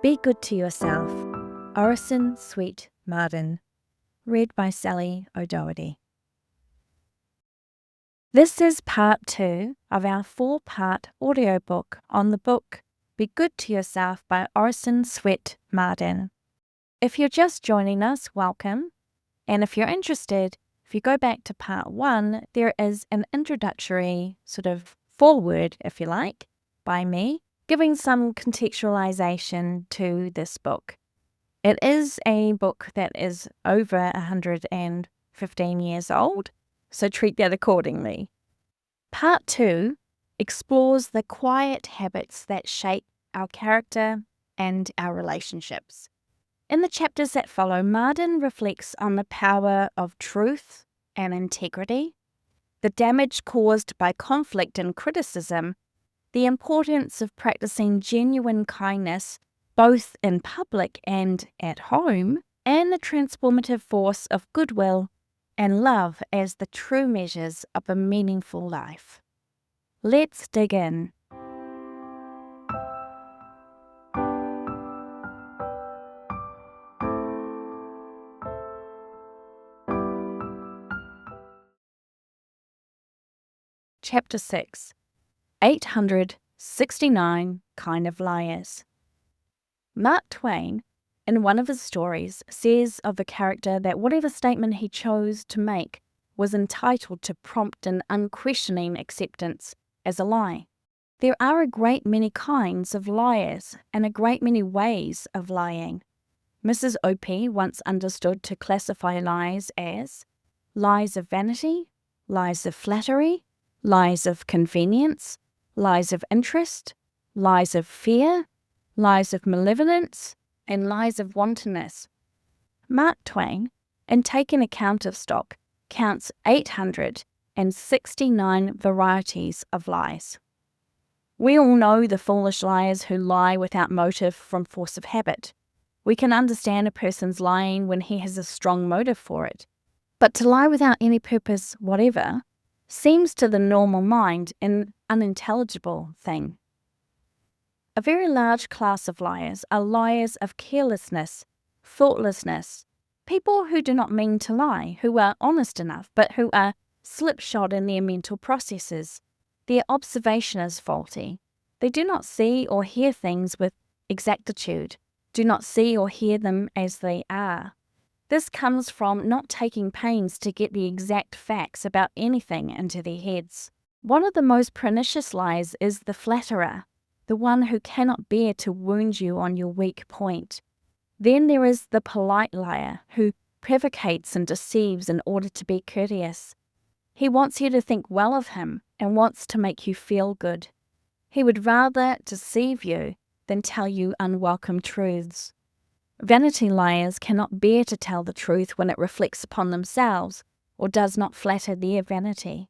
Be Good to Yourself, Orison Swett Marden, read by Sally O'Doherty. This is part 2 of our 4-part audiobook on the book Be Good to Yourself by Orison Swett Marden. If you're just joining us, welcome. And if you're interested, if you go back to part 1, there is an introductory sort of foreword, if you like, by me, giving some contextualization to this book. It is a book that is over 115 years old, so treat that accordingly. Part 2 explores the quiet habits that shape our character and our relationships. In the chapters that follow, Marden reflects on the power of truth and integrity, the damage caused by conflict and criticism, the importance of practicing genuine kindness both in public and at home, and the transformative force of goodwill and love as the true measures of a meaningful life. Let's dig in. Chapter 6. 869 Kind of Liars. Mark Twain, in one of his stories, says of the character that whatever statement he chose to make was entitled to prompt and unquestioning acceptance as a lie. There are a great many kinds of liars and a great many ways of lying. Mrs. Opie once understood to classify lies as lies of vanity, lies of flattery, lies of convenience, lies of interest, lies of fear, lies of malevolence, and lies of wantonness. Mark Twain, in taking account of stock, counts 869 varieties of lies. We all know the foolish liars who lie without motive from force of habit. We can understand a person's lying when he has a strong motive for it. But to lie without any purpose whatever seems to the normal mind an unintelligible thing. A very large class of liars are liars of carelessness, thoughtlessness, people who do not mean to lie, who are honest enough, but who are slipshod in their mental processes. Their observation is faulty. They do not see or hear things with exactitude, do not see or hear them as they are. This comes from not taking pains to get the exact facts about anything into their heads. One of the most pernicious lies is the flatterer, the one who cannot bear to wound you on your weak point. Then there is the polite liar, who provocates and deceives in order to be courteous. He wants you to think well of him and wants to make you feel good. He would rather deceive you than tell you unwelcome truths. Vanity liars cannot bear to tell the truth when it reflects upon themselves or does not flatter their vanity.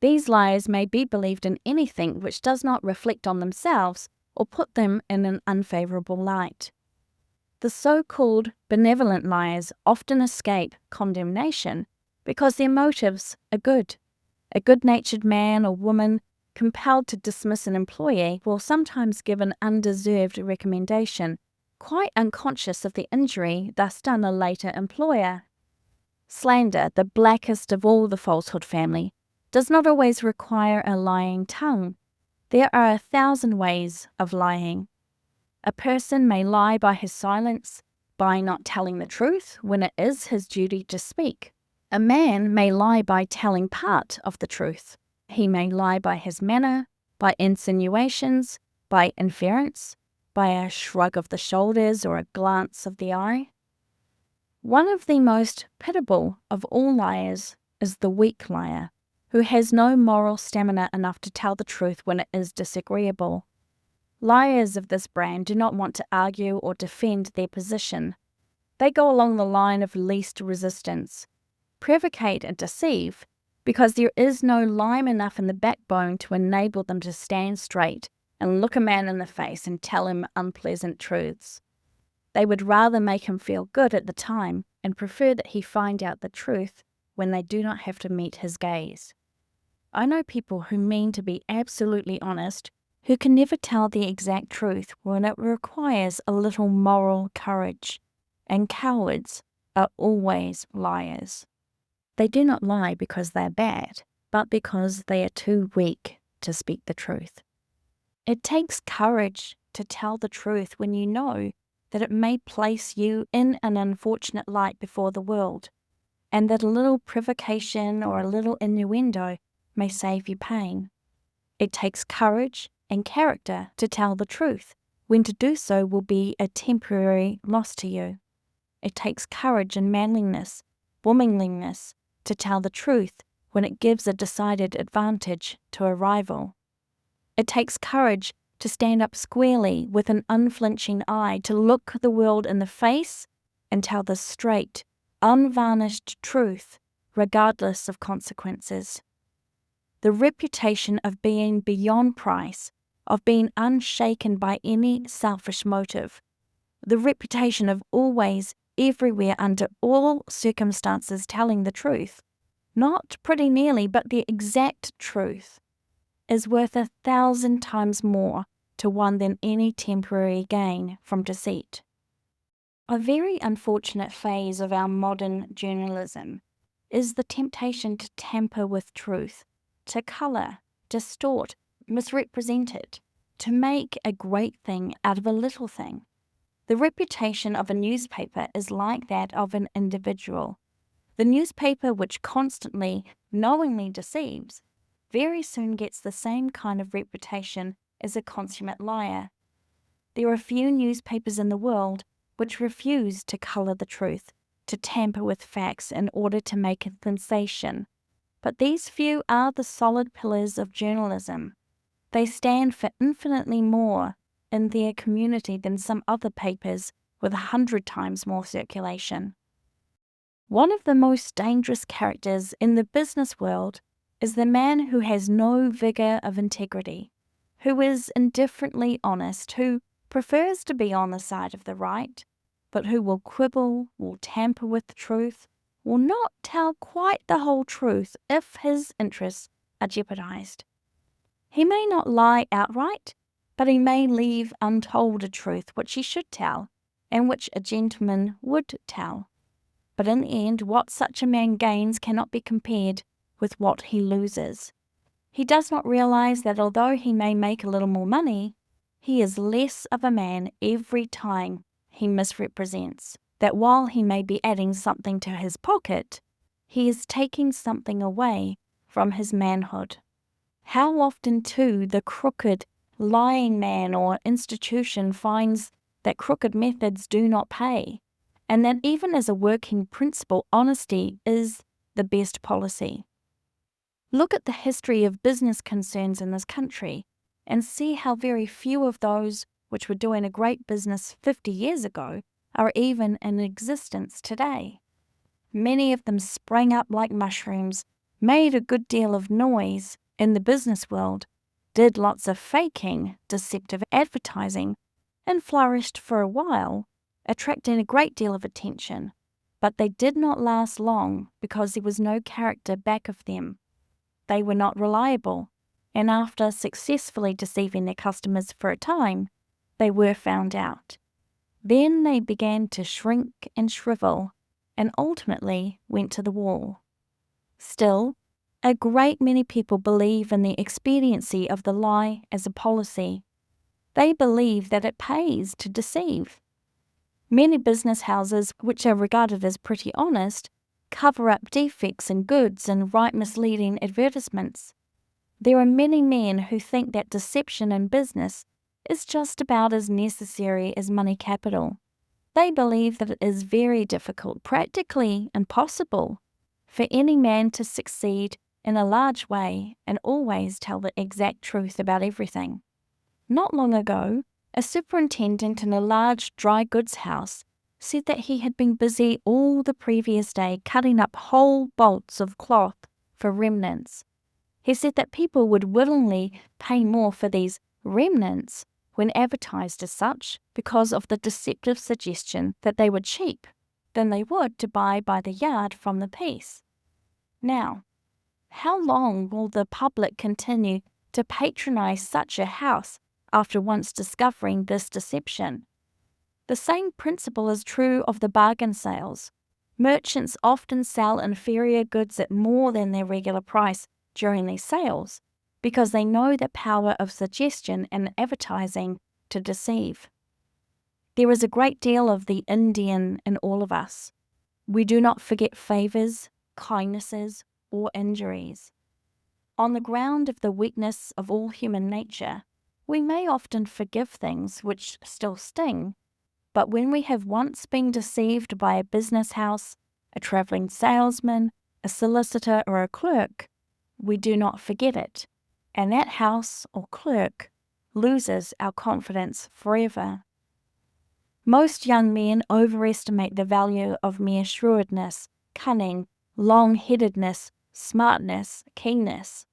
These liars may be believed in anything which does not reflect on themselves or put them in an unfavorable light. The so-called benevolent liars often escape condemnation because their motives are good. A good-natured man or woman compelled to dismiss an employee will sometimes give an undeserved recommendation, quite unconscious of the injury thus done a later employer. Slander, the blackest of all the falsehood family, does not always require a lying tongue. There are 1,000 ways of lying. A person may lie by his silence, by not telling the truth when it is his duty to speak. A man may lie by telling part of the truth. He may lie by his manner, by insinuations, by inference, by a shrug of the shoulders or a glance of the eye. One of the most pitiable of all liars is the weak liar, who has no moral stamina enough to tell the truth when it is disagreeable. Liars of this brand do not want to argue or defend their position. They go along the line of least resistance, provocate and deceive, because there is no lime enough in the backbone to enable them to stand straight and look a man in the face and tell him unpleasant truths. They would rather make him feel good at the time and prefer that he find out the truth when they do not have to meet his gaze. I know people who mean to be absolutely honest, who can never tell the exact truth when it requires a little moral courage, and cowards are always liars. They do not lie because they are bad, but because they are too weak to speak the truth. It takes courage to tell the truth when you know that it may place you in an unfortunate light before the world, and that a little provocation or a little innuendo may save you pain. It takes courage and character to tell the truth, when to do so will be a temporary loss to you. It takes courage and manliness, womanliness, to tell the truth when it gives a decided advantage to a rival. It takes courage to stand up squarely with an unflinching eye, to look the world in the face and tell the straight, unvarnished truth, regardless of consequences. The reputation of being beyond price, of being unshaken by any selfish motive, the reputation of always, everywhere, under all circumstances telling the truth, not pretty nearly but the exact truth, is worth 1,000 times more to one than any temporary gain from deceit. A very unfortunate phase of our modern journalism is the temptation to tamper with truth, to colour, distort, misrepresent it, to make a great thing out of a little thing. The reputation of a newspaper is like that of an individual. The newspaper which constantly, knowingly deceives, very soon gets the same kind of reputation as a consummate liar. There are few newspapers in the world which refuse to colour the truth, to tamper with facts in order to make a sensation. But these few are the solid pillars of journalism. They stand for infinitely more in their community than some other papers with 100 times more circulation. One of the most dangerous characters in the business world is the man who has no vigour of integrity, who is indifferently honest, who prefers to be on the side of the right, but who will quibble, will tamper with the truth, will not tell quite the whole truth if his interests are jeopardized. He may not lie outright, but he may leave untold a truth which he should tell, and which a gentleman would tell. But in the end, what such a man gains cannot be compared with what he loses. He does not realize that although he may make a little more money, he is less of a man every time he misrepresents, that while he may be adding something to his pocket, he is taking something away from his manhood. How often, too, the crooked, lying man or institution finds that crooked methods do not pay, and that even as a working principle, honesty is the best policy. Look at the history of business concerns in this country and see how very few of those which were doing a great business 50 years ago are even in existence today. Many of them sprang up like mushrooms, made a good deal of noise in the business world, did lots of faking, deceptive advertising, and flourished for a while, attracting a great deal of attention. But they did not last long because there was no character back of them. They were not reliable, and after successfully deceiving their customers for a time, they were found out. Then they began to shrink and shrivel, and ultimately went to the wall. Still, a great many people believe in the expediency of the lie as a policy. They believe that it pays to deceive. Many business houses, which are regarded as pretty honest, cover up defects in goods and write misleading advertisements. There are many men who think that deception in business is just about as necessary as money capital. They believe that it is very difficult, practically impossible, for any man to succeed in a large way and always tell the exact truth about everything. Not long ago, a superintendent in a large dry goods house said that he had been busy all the previous day cutting up whole bolts of cloth for remnants. He said that people would willingly pay more for these remnants when advertised as such because of the deceptive suggestion that they were cheap than they would to buy by the yard from the piece. Now, how long will the public continue to patronize such a house after once discovering this deception. The same principle is true of the bargain sales. Merchants often sell inferior goods at more than their regular price during these sales because they know the power of suggestion and advertising to deceive. There is a great deal of the Indian in all of us. We do not forget favors, kindnesses, or injuries. On the ground of the weakness of all human nature, we may often forgive things which still sting, but when we have once been deceived by a business house, a traveling salesman, a solicitor, or a clerk, we do not forget it, and that house or clerk loses our confidence forever. Most young men overestimate the value of mere shrewdness, cunning, long-headedness, smartness, keenness.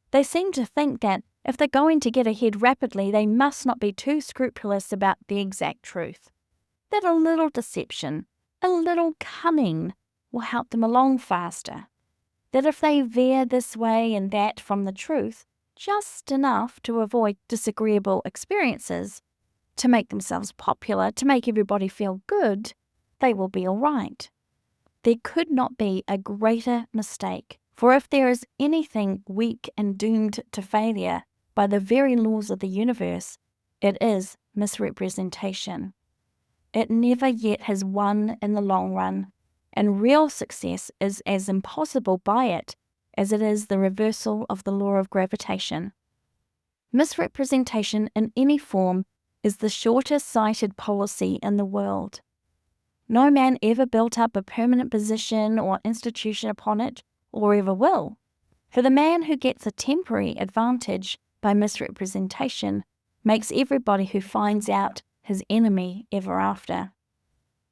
They seem to think that if they're going to get ahead rapidly, they must not be too scrupulous about the exact truth. That a little deception, a little cunning will help them along faster. That if they veer this way and that from the truth, just enough to avoid disagreeable experiences, to make themselves popular, to make everybody feel good, they will be all right. There could not be a greater mistake, for if there is anything weak and doomed to failure by the very laws of the universe, it is misrepresentation. It never yet has won in the long run, and real success is as impossible by it as it is the reversal of the law of gravitation. Misrepresentation in any form is the shortest-sighted policy in the world. No man ever built up a permanent position or institution upon it, or ever will. For the man who gets a temporary advantage by misrepresentation makes everybody who finds out his enemy ever after.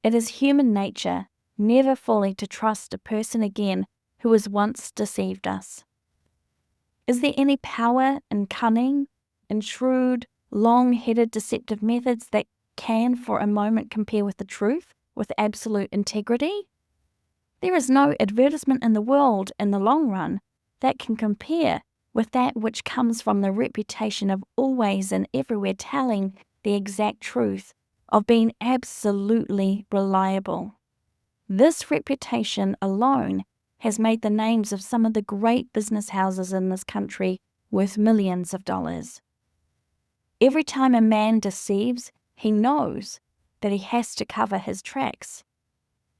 It is human nature never fully to trust a person again who has once deceived us. Is there any power in cunning, in shrewd, long-headed deceptive methods that can for a moment compare with the truth, with absolute integrity? There is no advertisement in the world in the long run that can compare with that which comes from the reputation of always and everywhere telling the exact truth, of being absolutely reliable. This reputation alone has made the names of some of the great business houses in this country worth millions of dollars. Every time a man deceives, he knows that he has to cover his tracks.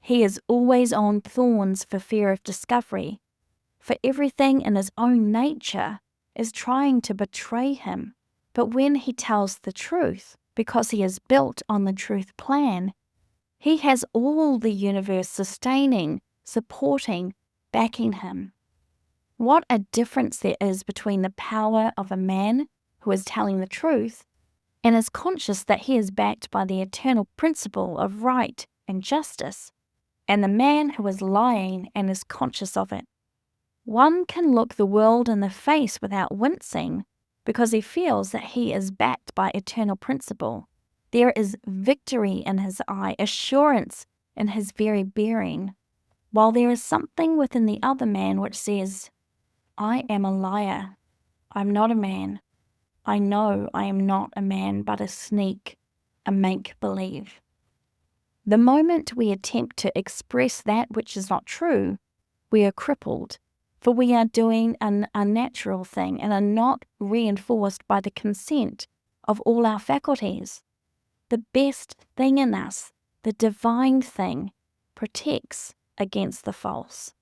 He is always on thorns for fear of discovery, for everything in his own nature is trying to betray him. But when he tells the truth, because he is built on the truth plan, he has all the universe sustaining, supporting, backing him. What a difference there is between the power of a man who is telling the truth and is conscious that he is backed by the eternal principle of right and justice, and the man who is lying and is conscious of it. One can look the world in the face without wincing, because he feels that he is backed by eternal principle. There is victory in his eye, assurance in his very bearing, while there is something within the other man which says, I am a liar. I'm not a man. I know I am not a man, but a sneak, a make-believe. The moment we attempt to express that which is not true, we are crippled, for we are doing an unnatural thing and are not reinforced by the consent of all our faculties. The best thing in us, the divine thing, protects against the false.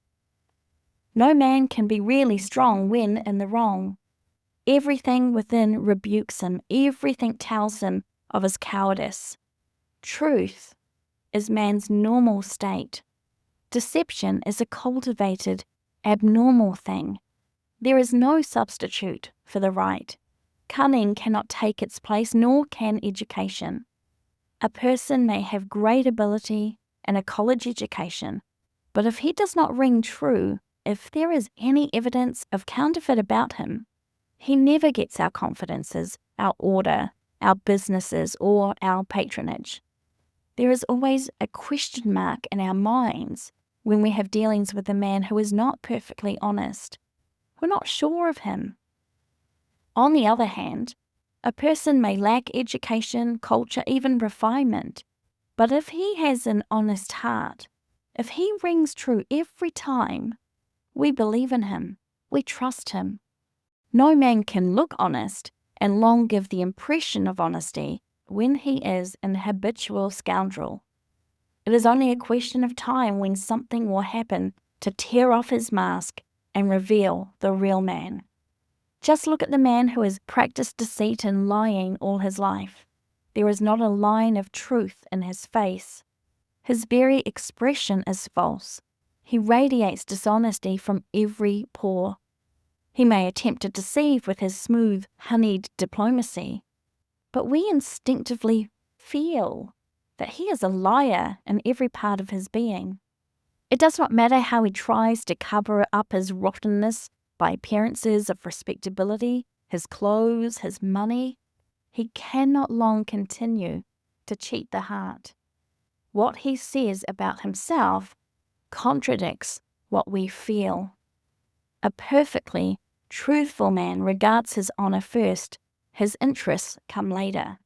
No man can be really strong when in the wrong. Everything within rebukes him, everything tells him of his cowardice. Truth is man's normal state. Deception is a cultivated, abnormal thing. There is no substitute for the right. Cunning cannot take its place, nor can education. A person may have great ability and a college education, but if he does not ring true, if there is any evidence of counterfeit about him, he never gets our confidences, our order, our businesses, or our patronage. There is always a question mark in our minds when we have dealings with a man who is not perfectly honest. We're not sure of him. On the other hand, a person may lack education, culture, even refinement, but if he has an honest heart, if he rings true every time, we believe in him, we trust him. No man can look honest and long give the impression of honesty when he is an habitual scoundrel. It is only a question of time when something will happen to tear off his mask and reveal the real man. Just look at the man who has practiced deceit and lying all his life. There is not a line of truth in his face. His very expression is false. He radiates dishonesty from every pore. He may attempt to deceive with his smooth, honeyed diplomacy, but we instinctively feel that he is a liar in every part of his being. It does not matter how he tries to cover up his rottenness by appearances of respectability, his clothes, his money. He cannot long continue to cheat the heart. What he says about himself contradicts what we feel. A perfectly truthful man regards his honor first, his interests come later.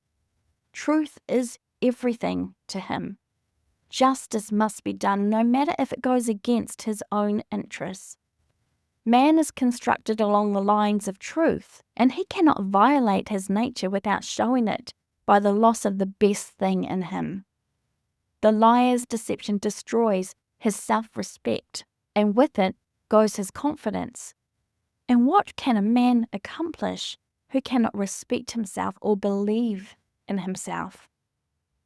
Truth is everything to him. Justice must be done no matter if it goes against his own interests. Man is constructed along the lines of truth, and he cannot violate his nature without showing it by the loss of the best thing in him. The liar's deception destroys his self-respect, and with it goes his confidence. And what can a man accomplish who cannot respect himself or believe in himself?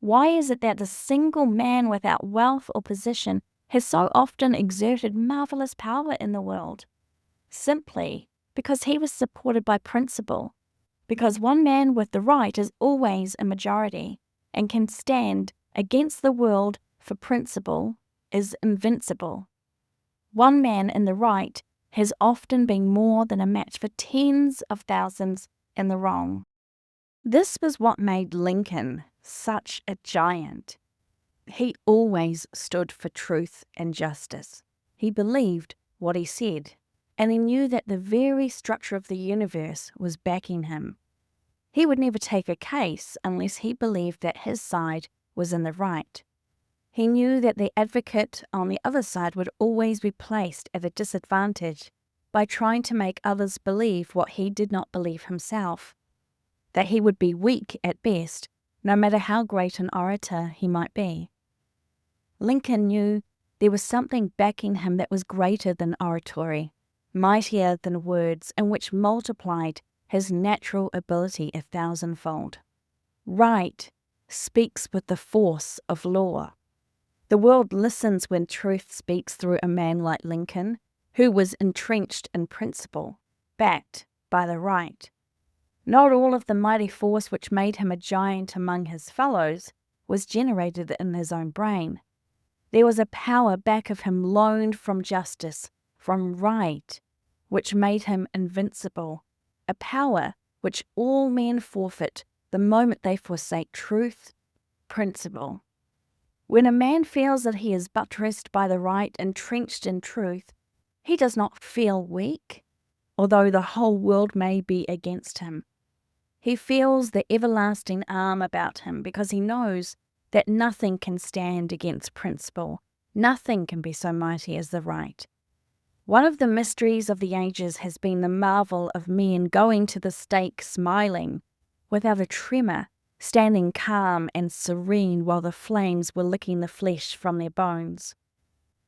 Why is it that the single man without wealth or position has so often exerted marvelous power in the world? Simply because he was supported by principle, because one man with the right is always a majority and can stand against the world for principle is invincible. One man in the right has often been more than a match for tens of thousands in the wrong. This was what made Lincoln such a giant. He always stood for truth and justice. He believed what he said, and he knew that the very structure of the universe was backing him. He would never take a case unless he believed that his side was in the right. He knew that the advocate on the other side would always be placed at a disadvantage by trying to make others believe what he did not believe himself, that he would be weak at best, no matter how great an orator he might be. Lincoln knew there was something backing him that was greater than oratory, mightier than words, and which multiplied his natural ability 1,000-fold. Right speaks with the force of law. The world listens when truth speaks through a man like Lincoln, who was entrenched in principle, backed by the right. Not all of the mighty force which made him a giant among his fellows was generated in his own brain. There was a power back of him loaned from justice, from right, which made him invincible, a power which all men forfeit the moment they forsake truth, principle. When a man feels that he is buttressed by the right, entrenched in truth, he does not feel weak, although the whole world may be against him. He feels the everlasting arm about him because he knows that nothing can stand against principle. Nothing can be so mighty as the right. One of the mysteries of the ages has been the marvel of men going to the stake smiling, without a tremor, standing calm and serene while the flames were licking the flesh from their bones.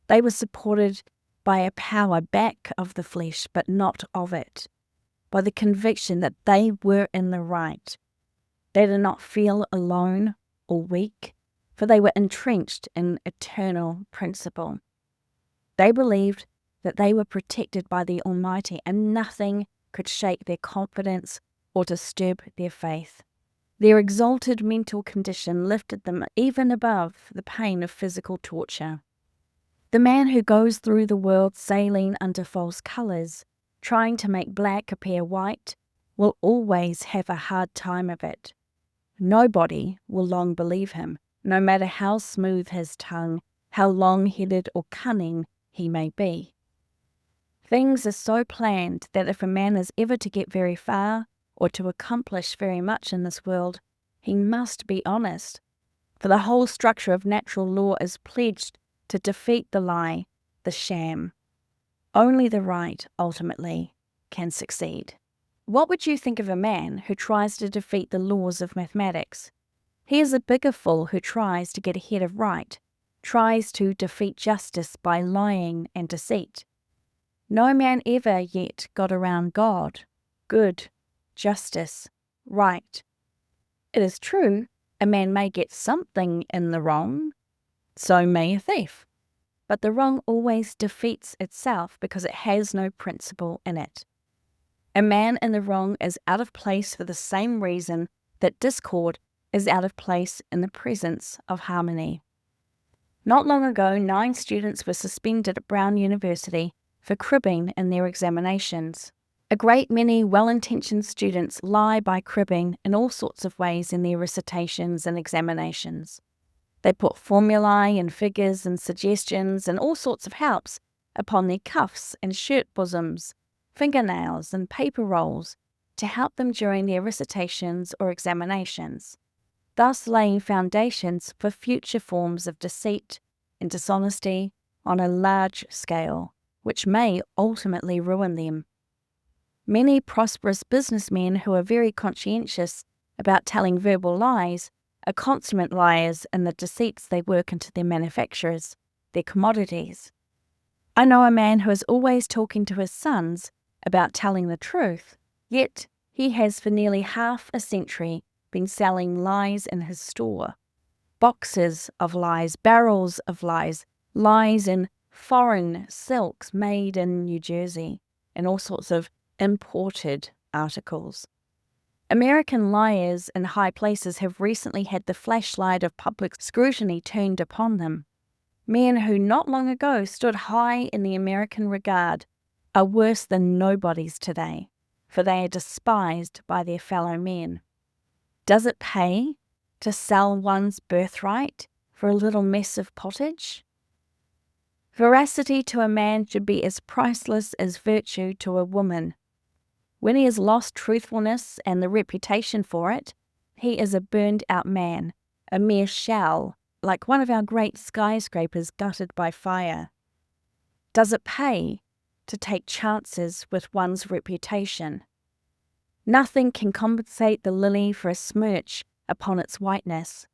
They were supported by a power back of the flesh, but not of it, by the conviction that they were in the right. They did not feel alone or weak, for they were entrenched in eternal principle. They believed that they were protected by the Almighty, and nothing could shake their confidence or disturb their faith. Their exalted mental condition lifted them even above the pain of physical torture. The man who goes through the world sailing under false colors, trying to make black appear white, will always have a hard time of it. Nobody will long believe him, no matter how smooth his tongue, how long-headed or cunning he may be. Things are so planned that if a man is ever to get very far, or to accomplish very much in this world, he must be honest, for the whole structure of natural law is pledged to defeat the lie, the sham. Only the right, ultimately, can succeed. What would you think of a man who tries to defeat the laws of mathematics? He is a bigger fool who tries to get ahead of right, tries to defeat justice by lying and deceit. No man ever yet got around God, good, justice, right. It is true, a man may get something in the wrong, so may a thief, but the wrong always defeats itself because it has no principle in it. A man in the wrong is out of place for the same reason that discord is out of place in the presence of harmony. Not long ago, 9 students were suspended at Brown University for cribbing in their examinations. A great many well-intentioned students lie by cribbing in all sorts of ways in their recitations and examinations. They put formulae and figures and suggestions and all sorts of helps upon their cuffs and shirt bosoms, fingernails and paper rolls to help them during their recitations or examinations, thus laying foundations for future forms of deceit and dishonesty on a large scale, which may ultimately ruin them. Many prosperous businessmen who are very conscientious about telling verbal lies are consummate liars in the deceits they work into their manufacturers, their commodities. I know a man who is always talking to his sons about telling the truth, yet he has for nearly half a century been selling lies in his store. Boxes of lies, barrels of lies, lies in foreign silks made in New Jersey, and all sorts of imported articles. American liars in high places have recently had the flashlight of public scrutiny turned upon them. Men who not long ago stood high in the American regard are worse than nobodies today, for they are despised by their fellow men. Does it pay to sell one's birthright for a little mess of pottage? Veracity to a man should be as priceless as virtue to a woman. When he has lost truthfulness and the reputation for it, he is a burned-out man, a mere shell, like one of our great skyscrapers gutted by fire. Does it pay to take chances with one's reputation? Nothing can compensate the lily for a smirch upon its whiteness.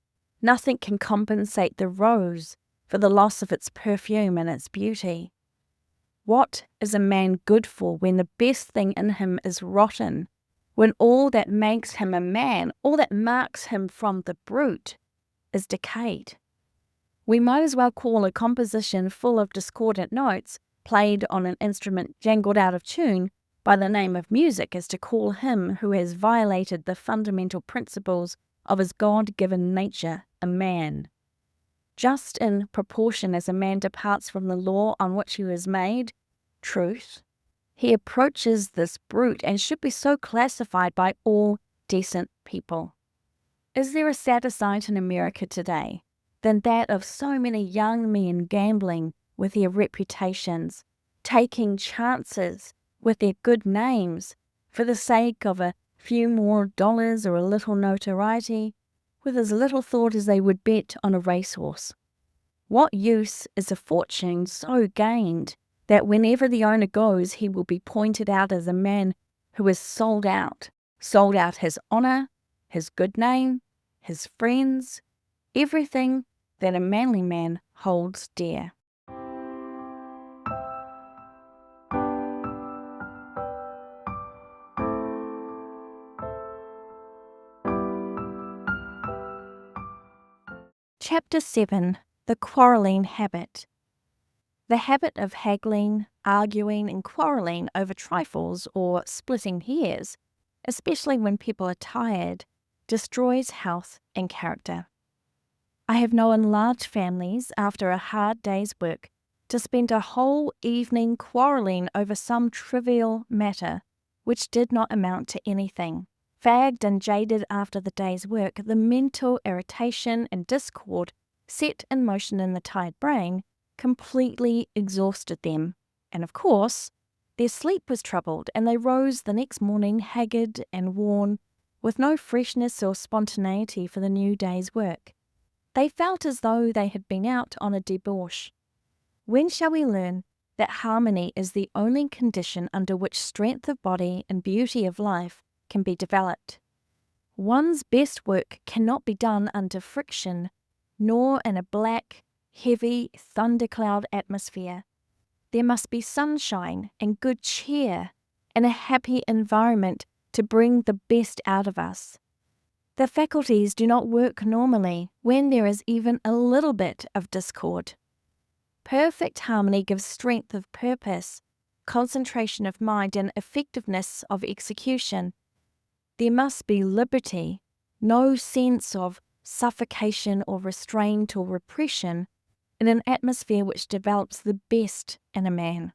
Nothing can compensate the rose for the loss of its perfume and its beauty. What is a man good for when the best thing in him is rotten, when all that makes him a man, all that marks him from the brute, is decayed? We might as well call a composition full of discordant notes, played on an instrument jangled out of tune, by the name of music as to call him who has violated the fundamental principles of his God-given nature a man. Just in proportion as a man departs from the law on which he was made, truth, he approaches this brute and should be so classified by all decent people. Is there a sadder sight in America today than that of so many young men gambling with their reputations, taking chances with their good names for the sake of a few more dollars or a little notoriety, with as little thought as they would bet on a racehorse? What use is a fortune so gained that whenever the owner goes, he will be pointed out as a man who is sold out his honor, his good name, his friends, everything that a manly man holds dear? Chapter 7. The Quarrelling Habit. The habit of haggling, arguing and quarrelling over trifles or splitting hairs, especially when people are tired, destroys health and character. I have known large families, after a hard day's work, to spend a whole evening quarrelling over some trivial matter which did not amount to anything. Fagged and jaded after the day's work, the mental irritation and discord set in motion in the tired brain completely exhausted them, and of course, Their sleep was troubled, and they rose the next morning haggard and worn, with no freshness or spontaneity for the new day's work. They felt as though they had been out on a debauch. When shall we learn that harmony is the only condition under which strength of body and beauty of life can be developed? One's best work cannot be done under friction, nor in a black, heavy, thundercloud atmosphere. There must be sunshine and good cheer and a happy environment to bring the best out of us. The faculties do not work normally when there is even a little bit of discord. Perfect harmony gives strength of purpose, concentration of mind, and effectiveness of execution. There must be liberty, no sense of suffocation or restraint or repression, in an atmosphere which develops the best in a man.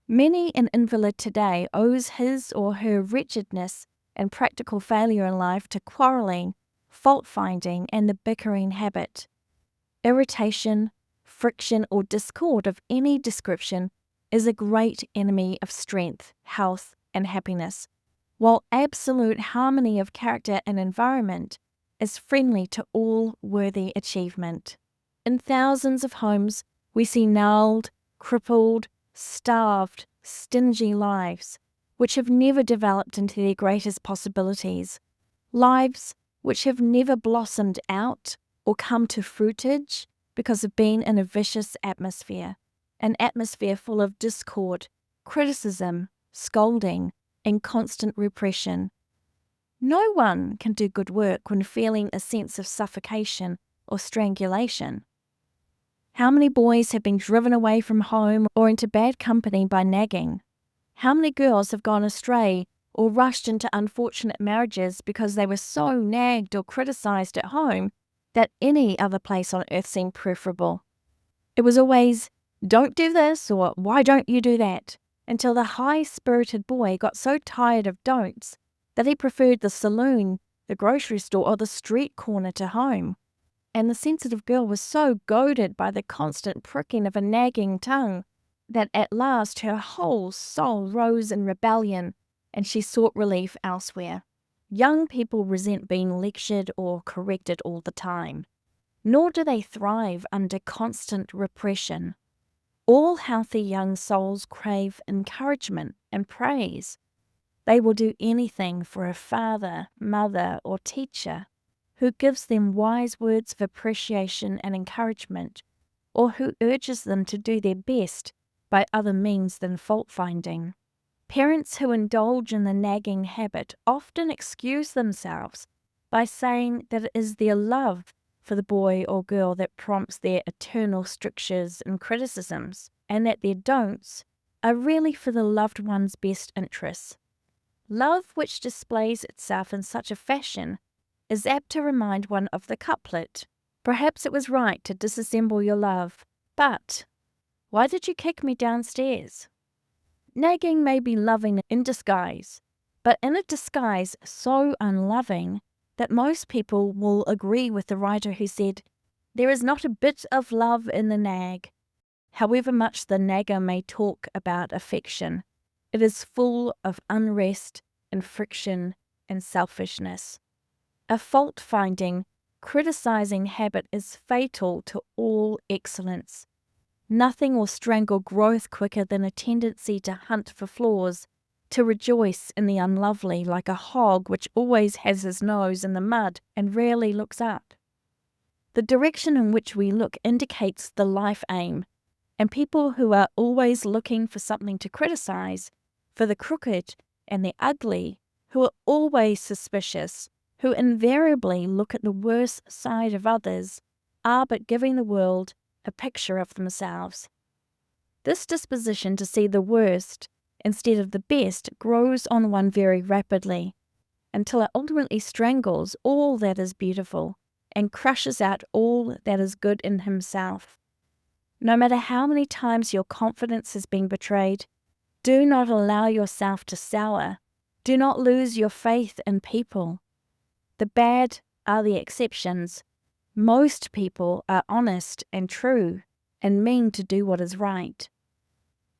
Many an invalid today owes his or her wretchedness and practical failure in life to quarrelling, fault-finding, and the bickering habit. Irritation, friction, or discord of any description is a great enemy of strength, health, and happiness, while absolute harmony of character and environment is friendly to all worthy achievement. In thousands of homes, we see gnarled, crippled, starved, stingy lives, which have never developed into their greatest possibilities, lives which have never blossomed out or come to fruitage because of being in a vicious atmosphere, an atmosphere full of discord, criticism, scolding, and constant repression. No one can do good work when feeling a sense of suffocation or strangulation. How many boys have been driven away from home or into bad company by nagging? How many girls have gone astray or rushed into unfortunate marriages because they were so nagged or criticized at home that any other place on earth seemed preferable? It was always, "Don't do this," or "Why don't you do that?" until the high-spirited boy got so tired of don'ts that he preferred the saloon, the grocery store, or the street corner to home. And the sensitive girl was so goaded by the constant pricking of a nagging tongue that at last her whole soul rose in rebellion, and she sought relief elsewhere. Young people resent being lectured or corrected all the time, nor do they thrive under constant repression. All healthy young souls crave encouragement and praise. They will do anything for a father, mother, or teacher who gives them wise words of appreciation and encouragement, or who urges them to do their best by other means than fault-finding. Parents who indulge in the nagging habit often excuse themselves by saying that it is their love for the boy or girl that prompts their eternal strictures and criticisms, and that their don'ts are really for the loved one's best interests. Love which displays itself in such a fashion is apt to remind one of the couplet, "Perhaps it was right to disassemble your love, but why did you kick me downstairs?" Nagging may be loving in disguise, but in a disguise so unloving that most people will agree with the writer who said, "There is not a bit of love in the nag." However much the nagger may talk about affection, it is full of unrest and friction and selfishness. A fault-finding, criticizing habit is fatal to all excellence. Nothing will strangle growth quicker than a tendency to hunt for flaws, to rejoice in the unlovely like a hog which always has his nose in the mud and rarely looks up. The direction in which we look indicates the life aim, and people who are always looking for something to criticize, for the crooked and the ugly, who are always suspicious, who invariably look at the worst side of others, are but giving the world a picture of themselves. This disposition to see the worst instead of the best grows on one very rapidly, until it ultimately strangles all that is beautiful and crushes out all that is good in himself. No matter how many times your confidence has been betrayed, do not allow yourself to sour. Do not lose your faith in people. The bad are the exceptions. Most people are honest and true and mean to do what is right.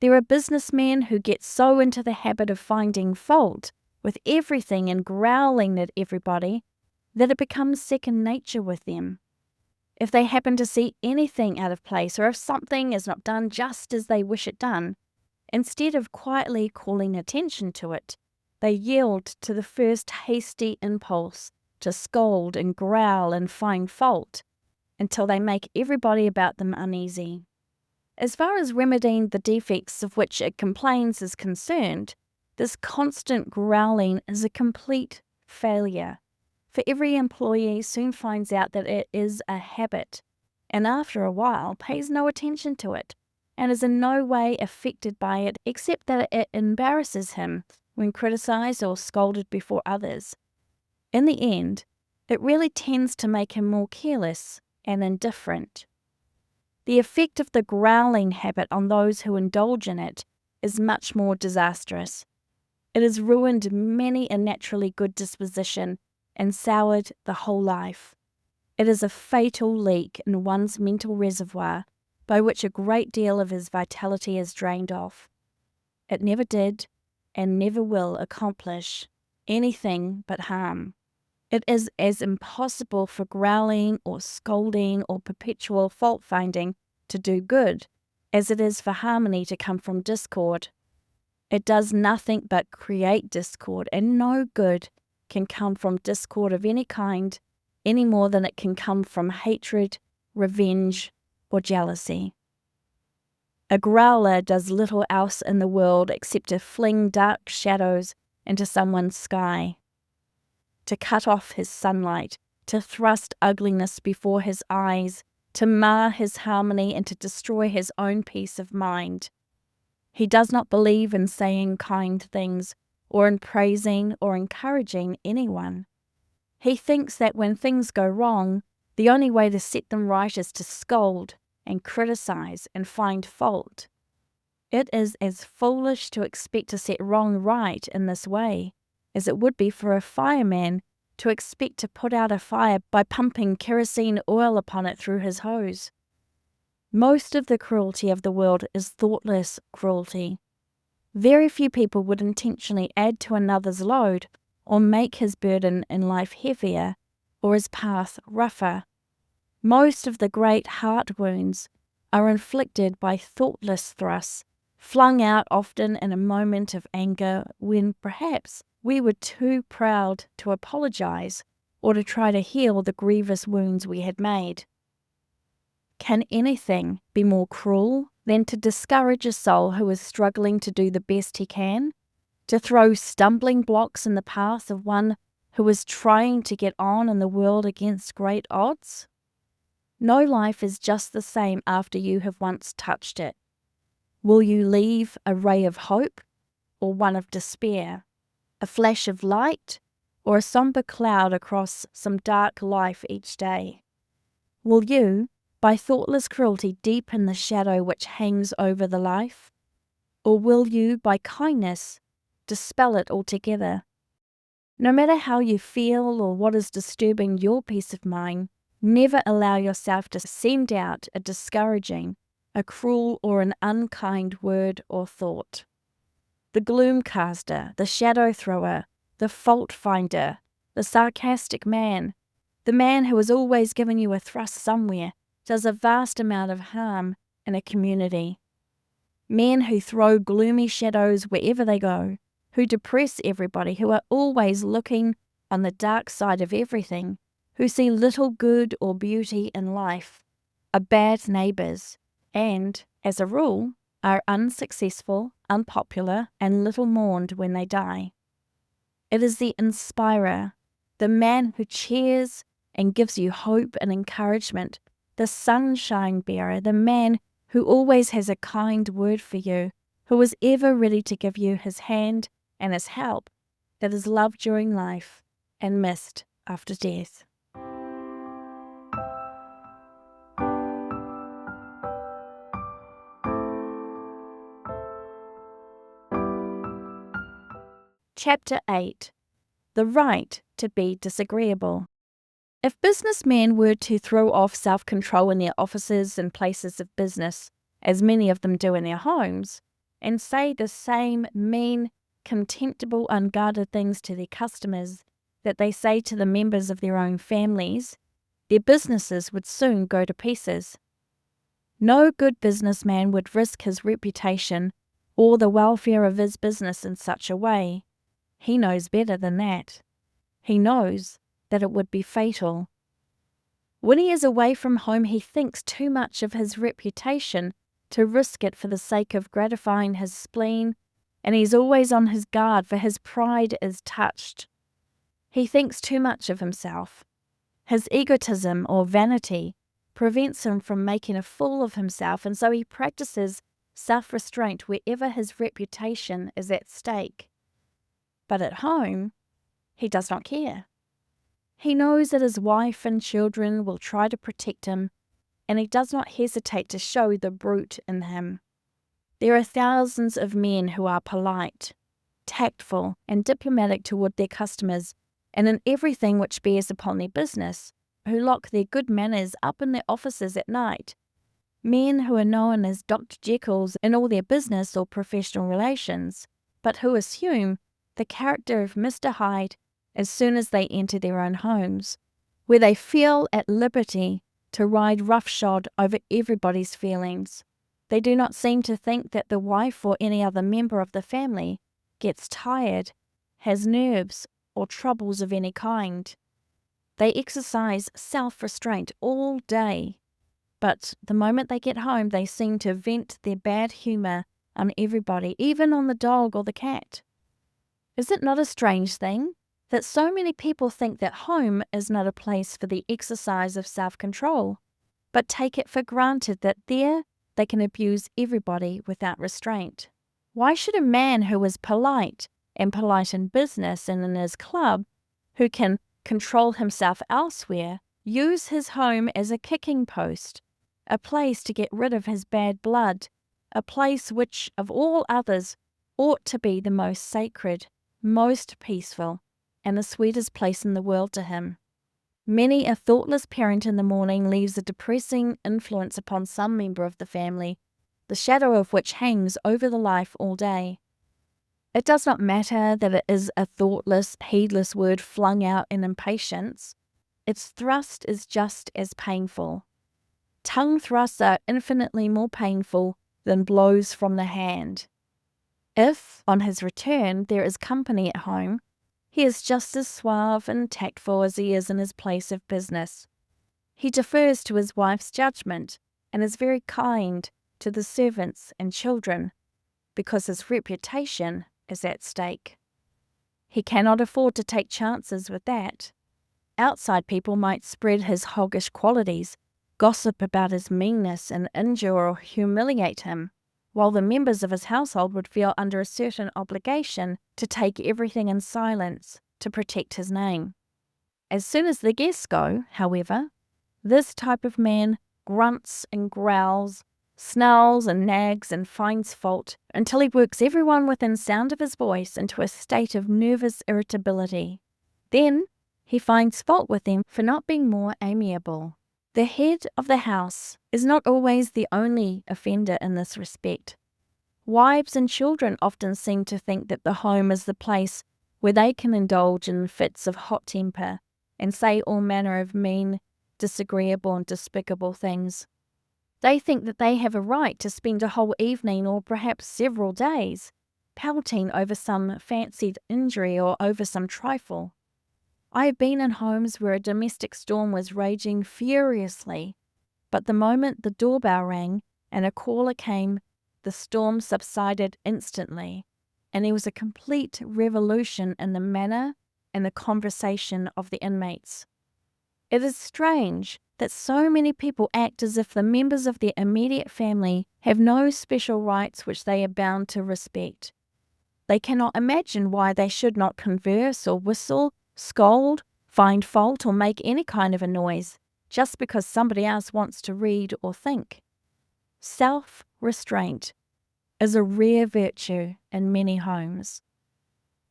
There are businessmen who get so into the habit of finding fault with everything and growling at everybody that it becomes second nature with them. If they happen to see anything out of place, or if something is not done just as they wish it done, instead of quietly calling attention to it, they yield to the first hasty impulse to scold and growl and find fault until they make everybody about them uneasy. As far as remedying the defects of which it complains is concerned, this constant growling is a complete failure, for every employee soon finds out that it is a habit, and after a while pays no attention to it, and is in no way affected by it except that it embarrasses him when criticized or scolded before others. In the end, it really tends to make him more careless and indifferent. The effect of the growling habit on those who indulge in it is much more disastrous. It has ruined many a naturally good disposition and soured the whole life. It is a fatal leak in one's mental reservoir by which a great deal of his vitality is drained off. It never did and never will accomplish anything but harm. It is as impossible for growling or scolding or perpetual fault-finding to do good as it is for harmony to come from discord. It does nothing but create discord, and no good can come from discord of any kind any more than it can come from hatred, revenge, or jealousy. A growler does little else in the world except to fling dark shadows into someone's sky, to cut off his sunlight, to thrust ugliness before his eyes, to mar his harmony, and to destroy his own peace of mind. He does not believe in saying kind things, or in praising or encouraging anyone. He thinks that when things go wrong, the only way to set them right is to scold and criticize and find fault. It is as foolish to expect to set wrong right in this way as it would be for a fireman to expect to put out a fire by pumping kerosene oil upon it through his hose. Most of the cruelty of the world is thoughtless cruelty. Very few people would intentionally add to another's load or make his burden in life heavier or his path rougher. Most of the great heart wounds are inflicted by thoughtless thrusts, flung out often in a moment of anger when perhaps we were too proud to apologize or to try to heal the grievous wounds we had made. Can anything be more cruel than to discourage a soul who is struggling to do the best he can, to throw stumbling blocks in the path of one who is trying to get on in the world against great odds? No life is just the same after you have once touched it. Will you leave a ray of hope or one of despair, a flash of light or a somber cloud across some dark life each day? Will you, by thoughtless cruelty, deepen the shadow which hangs over the life? Or will you, by kindness, dispel it altogether? No matter how you feel or what is disturbing your peace of mind, never allow yourself to send out a discouraging, a cruel or an unkind word or thought. The gloom caster, the shadow thrower, the fault finder, the sarcastic man, the man who is always giving you a thrust somewhere, does a vast amount of harm in a community. Men who throw gloomy shadows wherever they go, who depress everybody, who are always looking on the dark side of everything, who see little good or beauty in life, are bad neighbours, and, as a rule, are unsuccessful, unpopular, and little mourned when they die. It is the inspirer, the man who cheers and gives you hope and encouragement, the sunshine bearer, the man who always has a kind word for you, who is ever ready to give you his hand and his help, that is loved during life and missed after death. Chapter 8. The Right to be Disagreeable. If businessmen were to throw off self-control in their offices and places of business, as many of them do in their homes, and say the same mean, contemptible, unguarded things to their customers that they say to the members of their own families, their businesses would soon go to pieces. No good businessman would risk his reputation or the welfare of his business in such a way. He knows better than that. He knows that it would be fatal. When he is away from home, he thinks too much of his reputation to risk it for the sake of gratifying his spleen, and he's always on his guard, for his pride is touched. He thinks too much of himself. His egotism or vanity prevents him from making a fool of himself, and so he practices self-restraint wherever his reputation is at stake. But at home, he does not care. He knows that his wife and children will try to protect him, and he does not hesitate to show the brute in him. There are thousands of men who are polite, tactful, and diplomatic toward their customers, and in everything which bears upon their business, who lock their good manners up in their offices at night. Men who are known as Dr. Jekylls in all their business or professional relations, but who assume the character of Mr. Hyde as soon as they enter their own homes, where they feel at liberty to ride roughshod over everybody's feelings. They do not seem to think that the wife or any other member of the family gets tired, has nerves, or troubles of any kind. They exercise self-restraint all day, but the moment they get home they seem to vent their bad humour on everybody, even on the dog or the cat. Is it not a strange thing that so many people think that home is not a place for the exercise of self-control, but take it for granted that there they can abuse everybody without restraint? Why should a man who is polite, and polite in business and in his club, who can control himself elsewhere, use his home as a kicking post, a place to get rid of his bad blood, a place which, of all others, ought to be the most sacred, most peaceful, and the sweetest place in the world to him? Many a thoughtless parent in the morning leaves a depressing influence upon some member of the family, the shadow of which hangs over the life all day. It does not matter that it is a thoughtless, heedless word flung out in impatience. Its thrust is just as painful. Tongue thrusts are infinitely more painful than blows from the hand. If, on his return, there is company at home, he is just as suave and tactful as he is in his place of business. He defers to his wife's judgment and is very kind to the servants and children, because his reputation is at stake. He cannot afford to take chances with that. Outside people might spread his hoggish qualities, gossip about his meanness, and injure or humiliate him, while the members of his household would feel under a certain obligation to take everything in silence to protect his name. As soon as the guests go, however, this type of man grunts and growls, snarls and nags and finds fault until he works everyone within sound of his voice into a state of nervous irritability. Then he finds fault with them for not being more amiable. The head of the house is not always the only offender in this respect. Wives and children often seem to think that the home is the place where they can indulge in fits of hot temper and say all manner of mean, disagreeable and despicable things. They think that they have a right to spend a whole evening or perhaps several days pouting over some fancied injury or over some trifle. I have been in homes where a domestic storm was raging furiously, but the moment the doorbell rang and a caller came, the storm subsided instantly, and there was a complete revolution in the manner and the conversation of the inmates. It is strange that so many people act as if the members of their immediate family have no special rights which they are bound to respect. They cannot imagine why they should not converse or whistle, scold, find fault, or make any kind of a noise just because somebody else wants to read or think. Self-restraint is a rare virtue in many homes.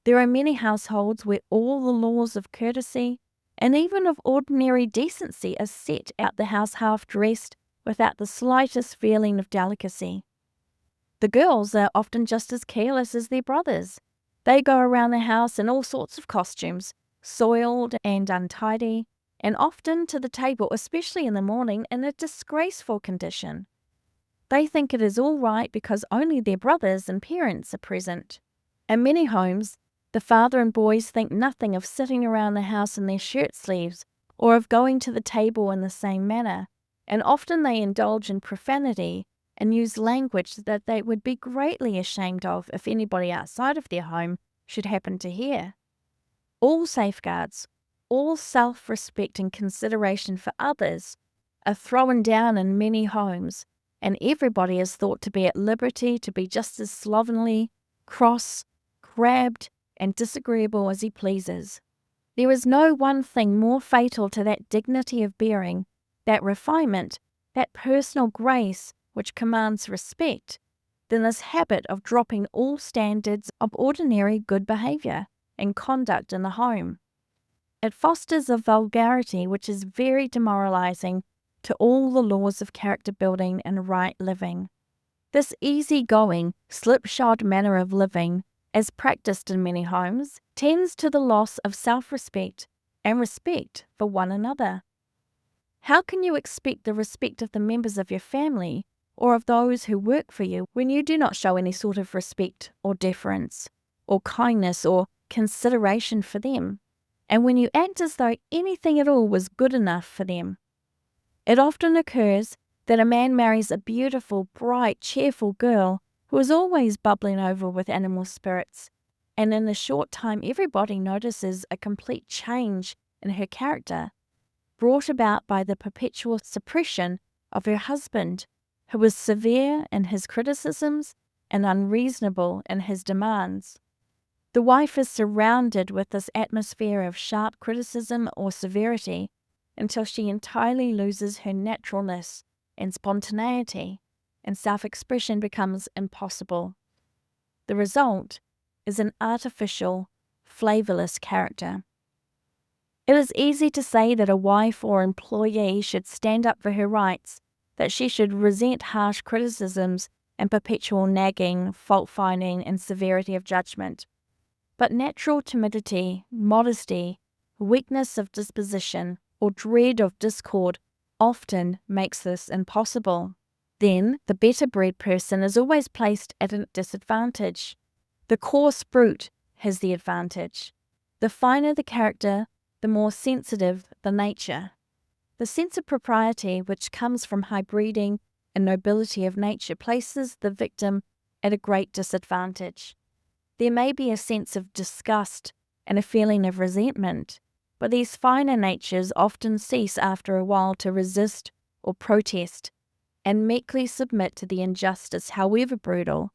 There are many households where all the laws of courtesy and even of ordinary decency are set out the house half dressed without the slightest feeling of delicacy. The girls are often just as careless as their brothers. They go around the house in all sorts of costumes, soiled and untidy, and often to the table, especially in the morning, in a disgraceful condition. They think it is all right because only their brothers and parents are present. In many homes, the father and boys think nothing of sitting around the house in their shirt sleeves or of going to the table in the same manner, and often they indulge in profanity and use language that they would be greatly ashamed of if anybody outside of their home should happen to hear. All safeguards, all self-respect and consideration for others are thrown down in many homes, and everybody is thought to be at liberty to be just as slovenly, cross, crabbed, and disagreeable as he pleases. There is no one thing more fatal to that dignity of bearing, that refinement, that personal grace which commands respect, than this habit of dropping all standards of ordinary good behaviour and conduct in the home. It fosters a vulgarity which is very demoralizing to all the laws of character building and right living. This easy-going, slipshod manner of living, as practiced in many homes, tends to the loss of self-respect and respect for one another. How can you expect the respect of the members of your family or of those who work for you when you do not show any sort of respect or deference or kindness or consideration for them, and when you act as though anything at all was good enough for them? It often occurs that a man marries a beautiful, bright, cheerful girl who is always bubbling over with animal spirits, and in a short time everybody notices a complete change in her character, brought about by the perpetual suppression of her husband, who is severe in his criticisms and unreasonable in his demands. The wife is surrounded with this atmosphere of sharp criticism or severity until she entirely loses her naturalness and spontaneity, and self-expression becomes impossible. The result is an artificial, flavourless character. It is easy to say that a wife or employee should stand up for her rights, that she should resent harsh criticisms and perpetual nagging, fault-finding, and severity of judgment. But natural timidity, modesty, weakness of disposition, or dread of discord often makes this impossible. Then the better-bred person is always placed at a disadvantage. The coarse brute has the advantage. The finer the character, the more sensitive the nature. The sense of propriety which comes from high breeding and nobility of nature places the victim at a great disadvantage. There may be a sense of disgust and a feeling of resentment, but these finer natures often cease after a while to resist or protest, and meekly submit to the injustice, however brutal,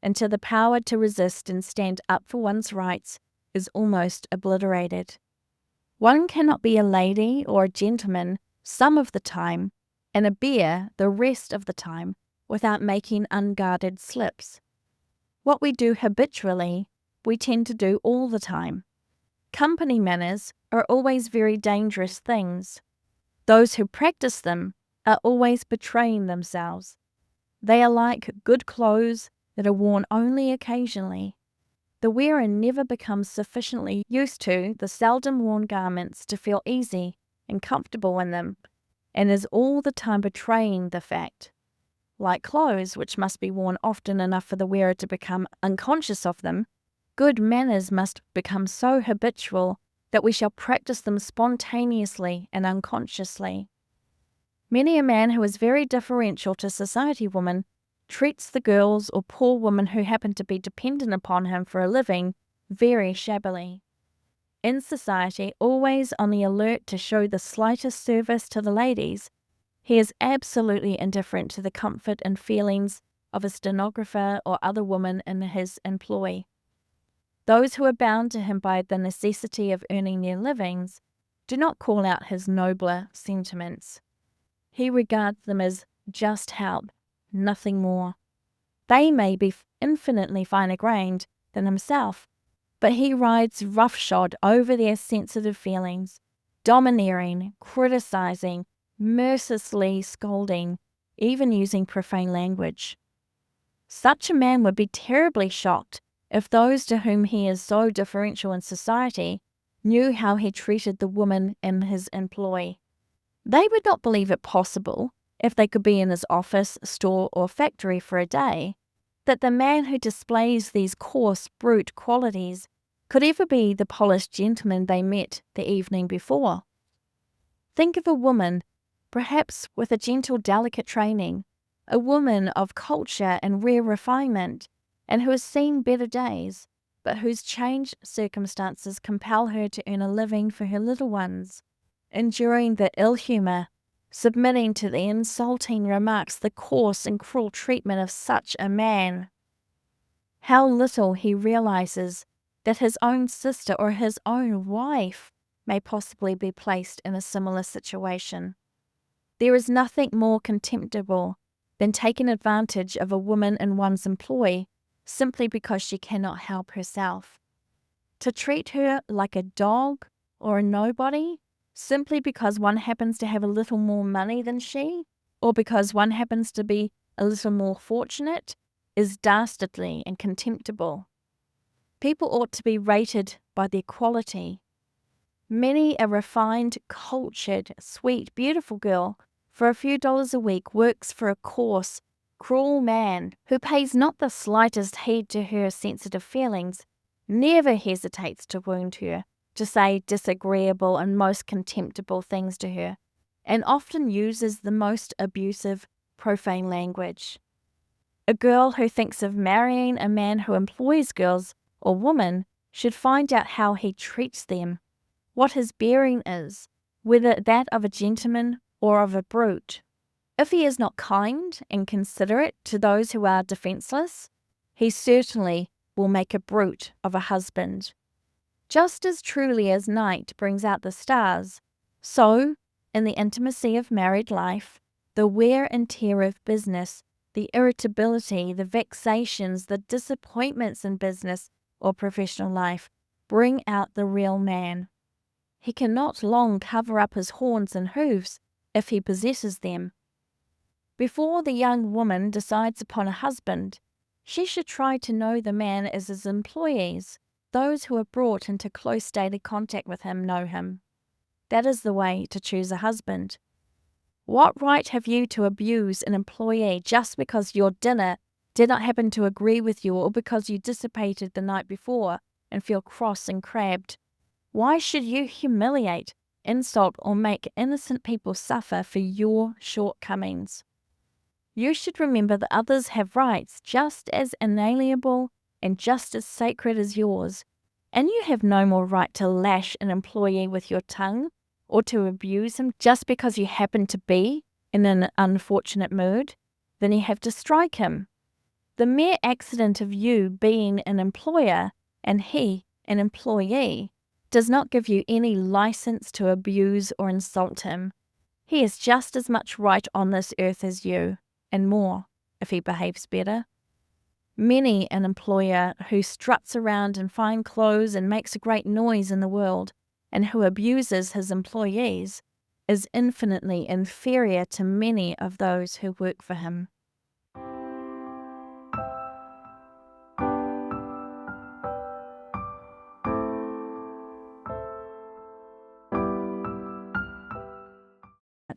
until the power to resist and stand up for one's rights is almost obliterated. One cannot be a lady or a gentleman some of the time, and a bear the rest of the time, without making unguarded slips. What we do habitually, we tend to do all the time. Company manners are always very dangerous things. Those who practice them are always betraying themselves. They are like good clothes that are worn only occasionally. The wearer never becomes sufficiently used to the seldom worn garments to feel easy and comfortable in them, and is all the time betraying the fact. Like clothes, which must be worn often enough for the wearer to become unconscious of them, good manners must become so habitual that we shall practice them spontaneously and unconsciously. Many a man who is very deferential to society women treats the girls or poor women who happen to be dependent upon him for a living very shabbily. In society, always on the alert to show the slightest service to the ladies, he is absolutely indifferent to the comfort and feelings of a stenographer or other woman in his employ. Those who are bound to him by the necessity of earning their livings do not call out his nobler sentiments. He regards them as just help, nothing more. They may be infinitely finer-grained than himself, but he rides roughshod over their sensitive feelings, domineering, criticizing, mercilessly scolding, even using profane language. Such a man would be terribly shocked if those to whom he is so deferential in society knew how he treated the woman in his employ. They would not believe it possible, if they could be in his office, store, or factory for a day, that the man who displays these coarse, brute qualities could ever be the polished gentleman they met the evening before. Think of a woman, perhaps with a gentle, delicate training, a woman of culture and rare refinement, and who has seen better days, but whose changed circumstances compel her to earn a living for her little ones, enduring the ill humour, submitting to the insulting remarks, the coarse and cruel treatment of such a man. How little he realizes that his own sister or his own wife may possibly be placed in a similar situation. There is nothing more contemptible than taking advantage of a woman in one's employ simply because she cannot help herself. To treat her like a dog or a nobody simply because one happens to have a little more money than she, or because one happens to be a little more fortunate, is dastardly and contemptible. People ought to be rated by their quality. Many a refined, cultured, sweet, beautiful girl for a few dollars a week works for a coarse, cruel man who pays not the slightest heed to her sensitive feelings, never hesitates to wound her, to say disagreeable and most contemptible things to her, and often uses the most abusive, profane language. A girl who thinks of marrying a man who employs girls or women should find out how he treats them, what his bearing is, whether that of a gentleman or of a brute. If he is not kind and considerate to those who are defenceless, he certainly will make a brute of a husband. Just as truly as night brings out the stars, so, in the intimacy of married life, the wear and tear of business, the irritability, the vexations, the disappointments in business or professional life bring out the real man. He cannot long cover up his horns and hoofs if he possesses them. Before the young woman decides upon a husband, she should try to know the man as his employees. Those who are brought into close daily contact with him know him. That is the way to choose a husband. What right have you to abuse an employee just because your dinner did not happen to agree with you, or because you dissipated the night before and feel cross and crabbed? Why should you humiliate, insult, or make innocent people suffer for your shortcomings? You should remember that others have rights just as inalienable and just as sacred as yours, and you have no more right to lash an employee with your tongue or to abuse him just because you happen to be in an unfortunate mood than you have to strike him. The mere accident of you being an employer and he an employee does not give you any license to abuse or insult him. He has just as much right on this earth as you, and more, if he behaves better. Many an employer who struts around in fine clothes and makes a great noise in the world, and who abuses his employees, is infinitely inferior to many of those who work for him.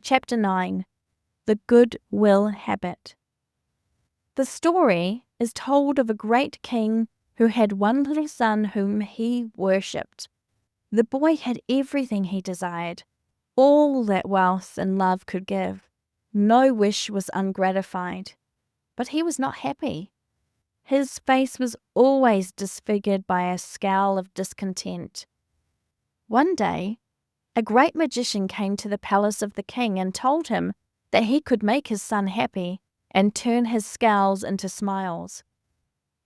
Chapter 9. The Goodwill Habit. The story is told of a great king who had one little son whom he worshipped. The boy had everything he desired, all that wealth and love could give. No wish was ungratified, but he was not happy. His face was always disfigured by a scowl of discontent. One day, a great magician came to the palace of the king and told him that he could make his son happy and turn his scowls into smiles.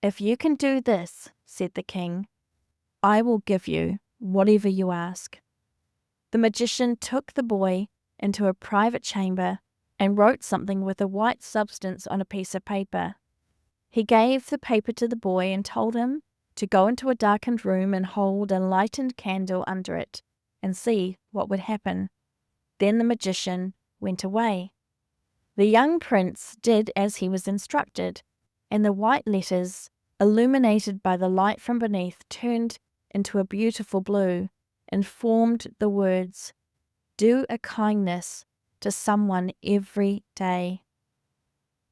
"If you can do this," said the king, "I will give you whatever you ask." The magician took the boy into a private chamber and wrote something with a white substance on a piece of paper. He gave the paper to the boy and told him to go into a darkened room and hold a lighted candle under it and see what would happen. Then the magician went away. The young prince did as he was instructed, and the white letters, illuminated by the light from beneath, turned into a beautiful blue and formed the words, "Do a kindness to someone every day."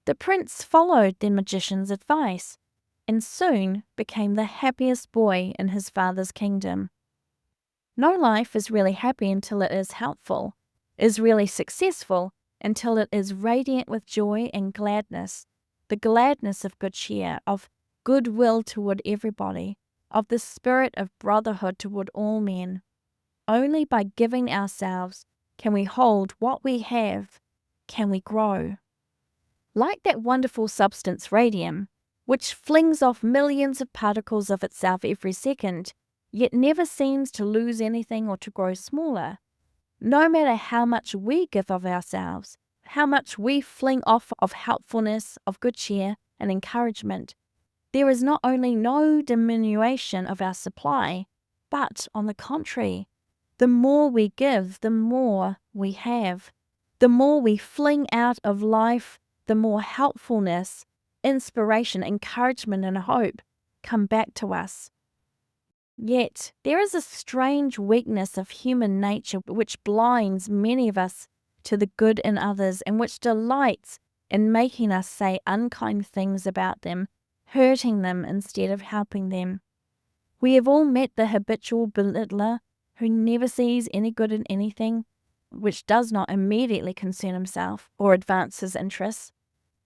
The prince followed the magician's advice and soon became the happiest boy in his father's kingdom. No life is really happy until it is helpful, is really successful until it is radiant with joy and gladness, the gladness of good cheer, of goodwill toward everybody, of the spirit of brotherhood toward all men. Only by giving ourselves can we hold what we have, can we grow. Like that wonderful substance radium, which flings off millions of particles of itself every second, yet never seems to lose anything or to grow smaller. No matter how much we give of ourselves, how much we fling off of helpfulness, of good cheer and encouragement, there is not only no diminution of our supply, but, on the contrary, the more we give, the more we have. The more we fling out of life, the more helpfulness, inspiration, encouragement, and hope come back to us. Yet, there is a strange weakness of human nature which blinds many of us to the good in others and which delights in making us say unkind things about them, hurting them instead of helping them. We have all met the habitual belittler who never sees any good in anything which does not immediately concern himself or advance his interests.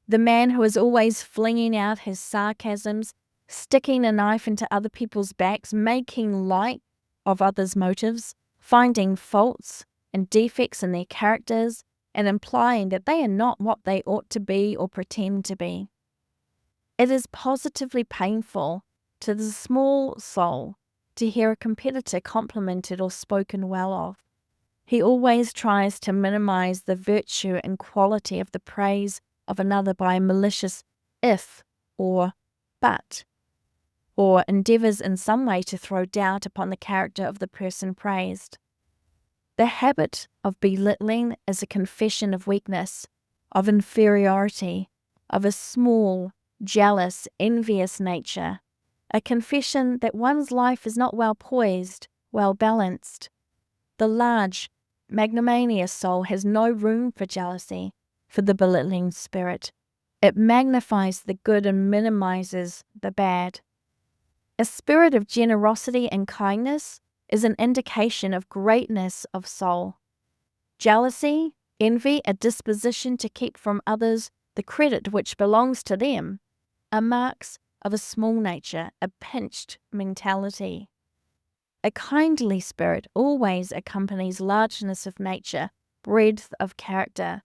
The man who is always flinging out his sarcasms, sticking a knife into other people's backs, making light of others' motives, finding faults and defects in their characters, and implying that they are not what they ought to be or pretend to be. It is positively painful to the small soul to hear a competitor complimented or spoken well of. He always tries to minimize the virtue and quality of the praise of another by a malicious if or but, or endeavors in some way to throw doubt upon the character of the person praised. The habit of belittling is a confession of weakness, of inferiority, of a small, jealous, envious nature, a confession that one's life is not well poised, well balanced. The large, magnanimous soul has no room for jealousy, for the belittling spirit. It magnifies the good and minimizes the bad. A spirit of generosity and kindness is an indication of greatness of soul. Jealousy, envy, a disposition to keep from others the credit which belongs to them, are marks of a small nature, a pinched mentality. A kindly spirit always accompanies largeness of nature, breadth of character.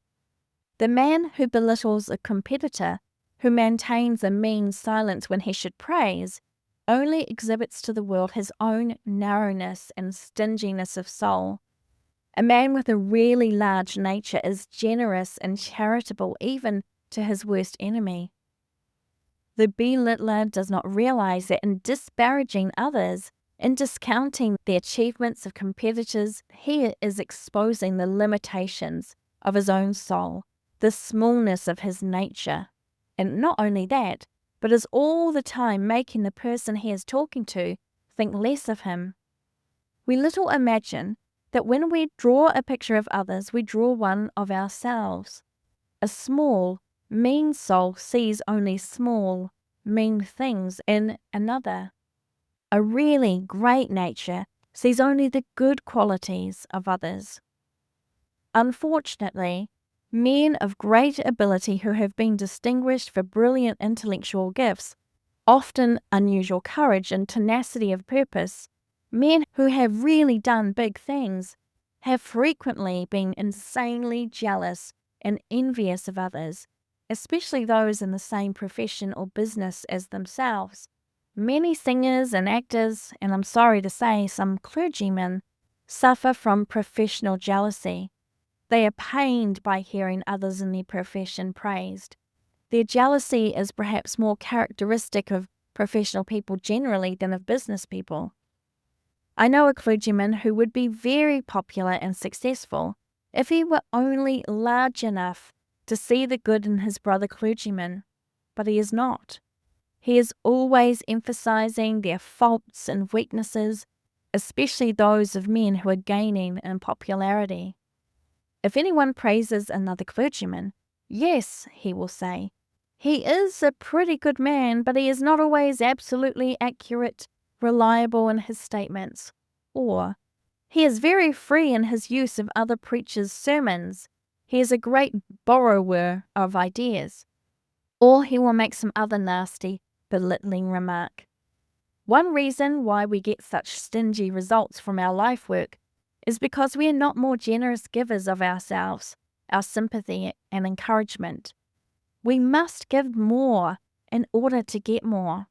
The man who belittles a competitor, who maintains a mean silence when he should praise, only exhibits to the world his own narrowness and stinginess of soul. A man with a really large nature is generous and charitable even to his worst enemy. The belittler does not realize that in disparaging others, in discounting the achievements of competitors, he is exposing the limitations of his own soul, the smallness of his nature. And not only that, but is all the time making the person he is talking to think less of him. We little imagine that when we draw a picture of others, we draw one of ourselves. A small, mean soul sees only small, mean things in another. A really great nature sees only the good qualities of others. Unfortunately, men of great ability who have been distinguished for brilliant intellectual gifts, often unusual courage and tenacity of purpose, men who have really done big things, have frequently been insanely jealous and envious of others, especially those in the same profession or business as themselves. Many singers and actors, and I'm sorry to say some clergymen, suffer from professional jealousy. They are pained by hearing others in their profession praised. Their jealousy is perhaps more characteristic of professional people generally than of business people. I know a clergyman who would be very popular and successful if he were only large enough to see the good in his brother clergyman. but he is not. He is always emphasizing their faults and weaknesses, especially those of men who are gaining in popularity. If anyone praises another clergyman, yes, he will say, he is a pretty good man, but he is not always absolutely accurate, reliable in his statements. Or, he is very free in his use of other preachers' sermons. He is a great borrower of ideas. Or he will make some other nasty, belittling remark. One reason why we get such stingy results from our life work is because we are not more generous givers of ourselves, our sympathy and encouragement. We must give more in order to get more.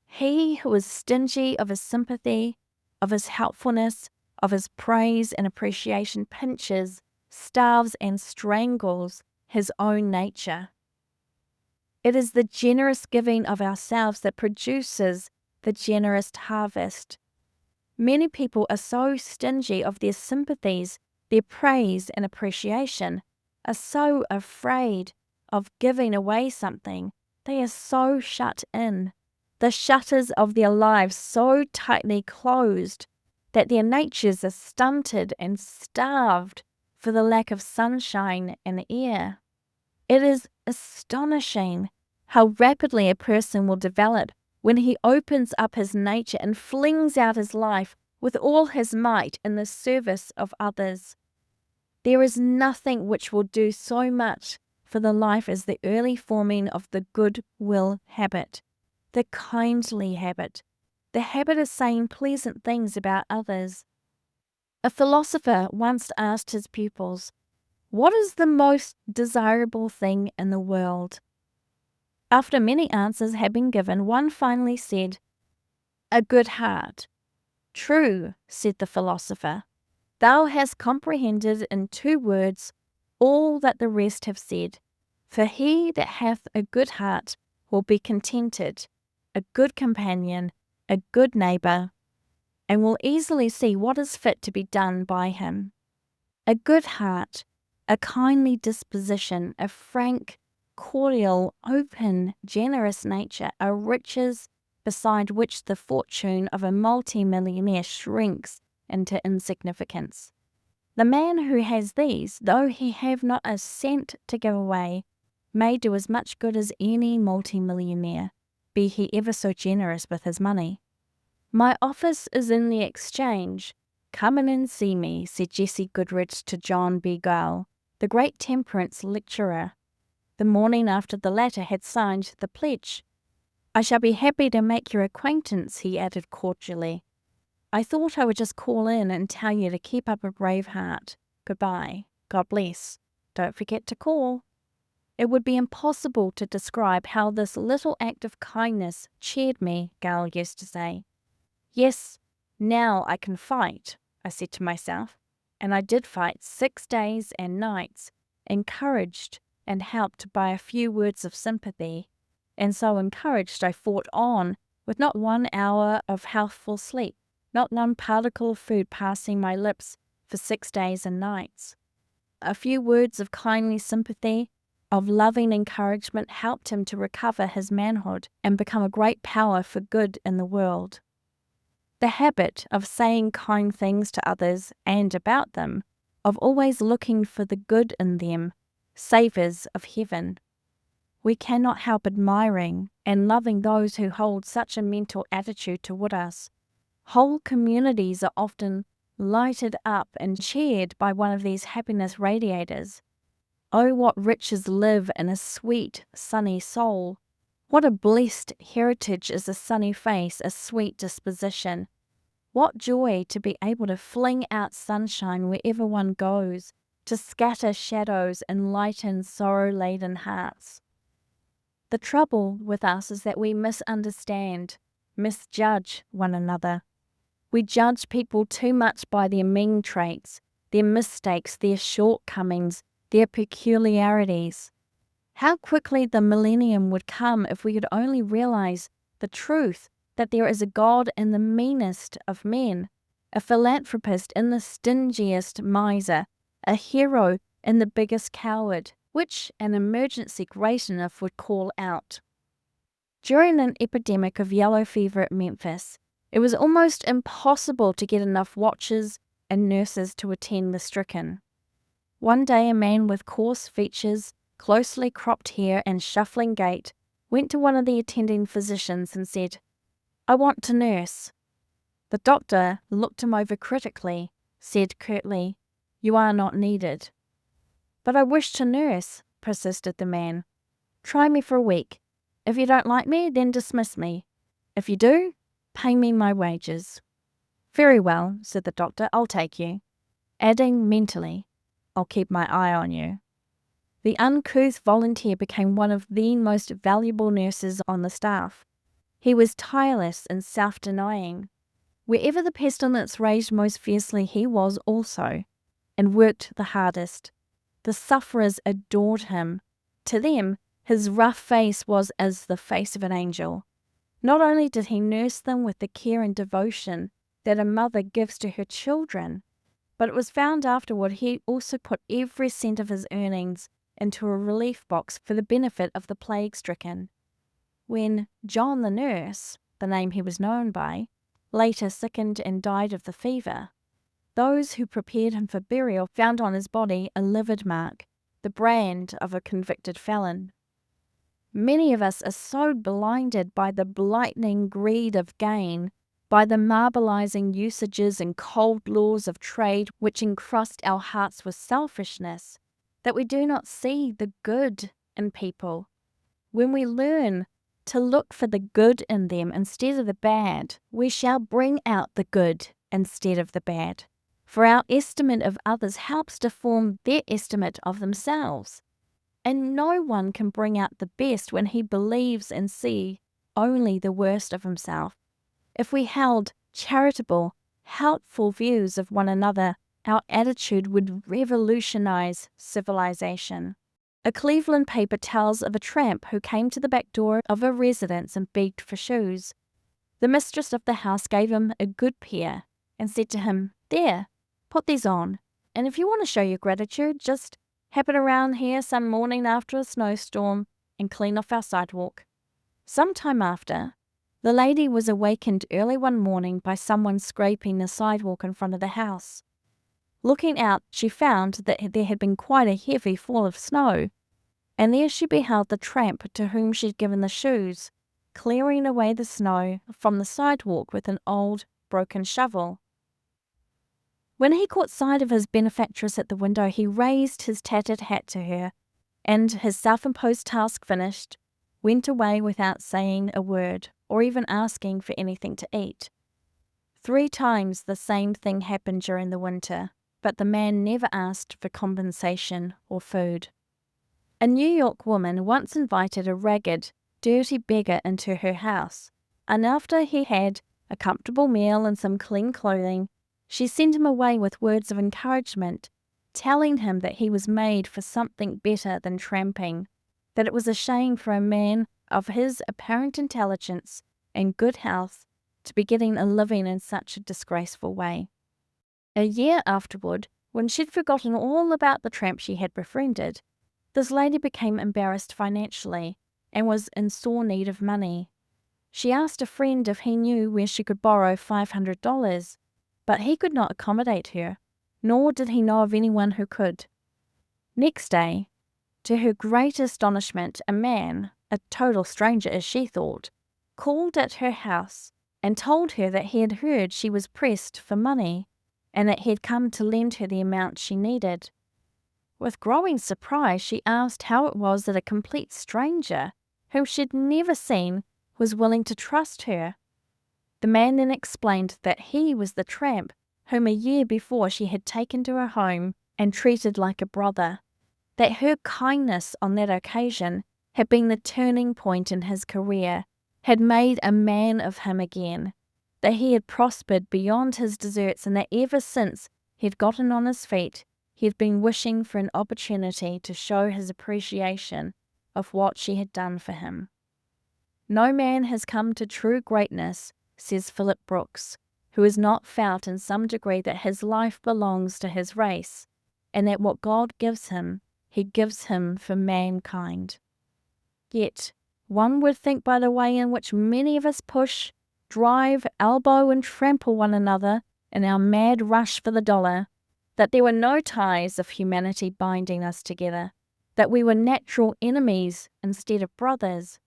He who is stingy of his sympathy, of his helpfulness, of his praise and appreciation pinches, starves and strangles his own nature. It is the generous giving of ourselves that produces the generous harvest. Many people are so stingy of their sympathies, their praise and appreciation, are so afraid of giving away something. They are so shut in, the shutters of their lives so tightly closed, that their natures are stunted and starved for the lack of sunshine and air. It is astonishing how rapidly a person will develop when he opens up his nature and flings out his life with all his might in the service of others. There is nothing which will do so much for the life as the early forming of the goodwill habit, the kindly habit, the habit of saying pleasant things about others. A philosopher once asked his pupils, "What is the most desirable thing in the world?" After many answers had been given, one finally said, "A good heart." "True," said the philosopher, "thou hast comprehended in 2 words all that the rest have said, for he that hath a good heart will be contented, a good companion, a good neighbour, and will easily see what is fit to be done by him." A good heart, a kindly disposition, a frank, cordial, open, generous nature are riches beside which the fortune of a multi-millionaire shrinks into insignificance. The man who has these, though he have not a cent to give away, may do as much good as any multi-millionaire, be he ever so generous with his money. "My office is in the Exchange. Come in and see me," said Jesse Goodrich to John B. Gale, the great temperance lecturer, the morning after the latter had signed the pledge. "I shall be happy to make your acquaintance," he added cordially. "I thought I would just call in and tell you to keep up a brave heart. Goodbye. God bless. Don't forget to call." It would be impossible to describe how this little act of kindness cheered me, Gale used to say. "Yes, now I can fight," I said to myself, and I did fight 6 days and nights, encouraged and helped by a few words of sympathy, and so encouraged I fought on with not 1 hour of healthful sleep, not 1 particle of food passing my lips for 6 days and nights. A few words of kindly sympathy, of loving encouragement helped him to recover his manhood and become a great power for good in the world. The habit of saying kind things to others and about them, of always looking for the good in them, savours of heaven. We cannot help admiring and loving those who hold such a mental attitude toward us. Whole communities are often lighted up and cheered by one of these happiness radiators. Oh, what riches live in a sweet, sunny soul! What a blessed heritage is a sunny face, a sweet disposition! What joy to be able to fling out sunshine wherever one goes, to scatter shadows and lighten sorrow-laden hearts. The trouble with us is that we misunderstand, misjudge one another. We judge people too much by their mean traits, their mistakes, their shortcomings, their peculiarities. How quickly the millennium would come if we could only realize the truth that there is a God in the meanest of men, a philanthropist in the stingiest miser, a hero in the biggest coward, which an emergency great enough would call out. During an epidemic of yellow fever at Memphis, it was almost impossible to get enough watchers and nurses to attend the stricken. One day a man with coarse features, closely cropped hair and shuffling gait went to one of the attending physicians and said, "I want to nurse." The doctor looked him over critically, said curtly, "You are not needed." "But I wish to nurse," persisted the man. "Try me for a week. If you don't like me, then dismiss me. If you do, pay me my wages." "Very well," said the doctor, "I'll take you," adding mentally, "I'll keep my eye on you." The uncouth volunteer became one of the most valuable nurses on the staff. He was tireless and self-denying. Wherever the pestilence raged most fiercely, he was also, and worked the hardest. The sufferers adored him. To them, his rough face was as the face of an angel. Not only did he nurse them with the care and devotion that a mother gives to her children, but it was found afterward he also put every cent of his earnings into a relief box for the benefit of the plague-stricken. When John the nurse, the name he was known by, later sickened and died of the fever, those who prepared him for burial found on his body a livid mark, the brand of a convicted felon. Many of us are so blinded by the blighting greed of gain, by the marbleizing usages and cold laws of trade which encrust our hearts with selfishness, that we do not see the good in people. When we learn to look for the good in them instead of the bad, we shall bring out the good instead of the bad. For our estimate of others helps to form their estimate of themselves. And no one can bring out the best when he believes and sees only the worst of himself. If we held charitable, helpful views of one another, our attitude would revolutionize civilization. A Cleveland paper tells of a tramp who came to the back door of a residence and begged for shoes. The mistress of the house gave him a good pair and said to him, "There, put these on, and if you want to show your gratitude, just happen around here some morning after a snowstorm and clean off our sidewalk." Some time after, the lady was awakened early one morning by someone scraping the sidewalk in front of the house. Looking out, she found that there had been quite a heavy fall of snow, and there she beheld the tramp to whom she had given the shoes, clearing away the snow from the sidewalk with an old, broken shovel. When he caught sight of his benefactress at the window, he raised his tattered hat to her, and, his self-imposed task finished, went away without saying a word or even asking for anything to eat. 3 times the same thing happened during the winter, but the man never asked for compensation or food. A New York woman once invited a ragged, dirty beggar into her house, and after he had a comfortable meal and some clean clothing, she sent him away with words of encouragement, telling him that he was made for something better than tramping, that it was a shame for a man of his apparent intelligence and good health to be getting a living in such a disgraceful way. A year afterward, when she'd forgotten all about the tramp she had befriended, this lady became embarrassed financially and was in sore need of money. She asked a friend if he knew where she could borrow $500, but he could not accommodate her, nor did he know of anyone who could. Next day, to her great astonishment, a man, a total stranger as she thought, called at her house and told her that he had heard she was pressed for money and that he had come to lend her the amount she needed. With growing surprise, she asked how it was that a complete stranger, whom she'd never seen, was willing to trust her. The man then explained that he was the tramp whom a year before she had taken to her home and treated like a brother, that her kindness on that occasion had been the turning point in his career, had made a man of him again, that he had prospered beyond his deserts, and that ever since he had gotten on his feet, he had been wishing for an opportunity to show his appreciation of what she had done for him. No man has come to true greatness, says Philip Brooks, who has not felt in some degree that his life belongs to his race, and that what God gives him, he gives him for mankind. Yet, One would think by the way in which many of us push, drive, elbow, and trample one another in our mad rush for the dollar, that there were no ties of humanity binding us together, that we were natural enemies instead of brothers.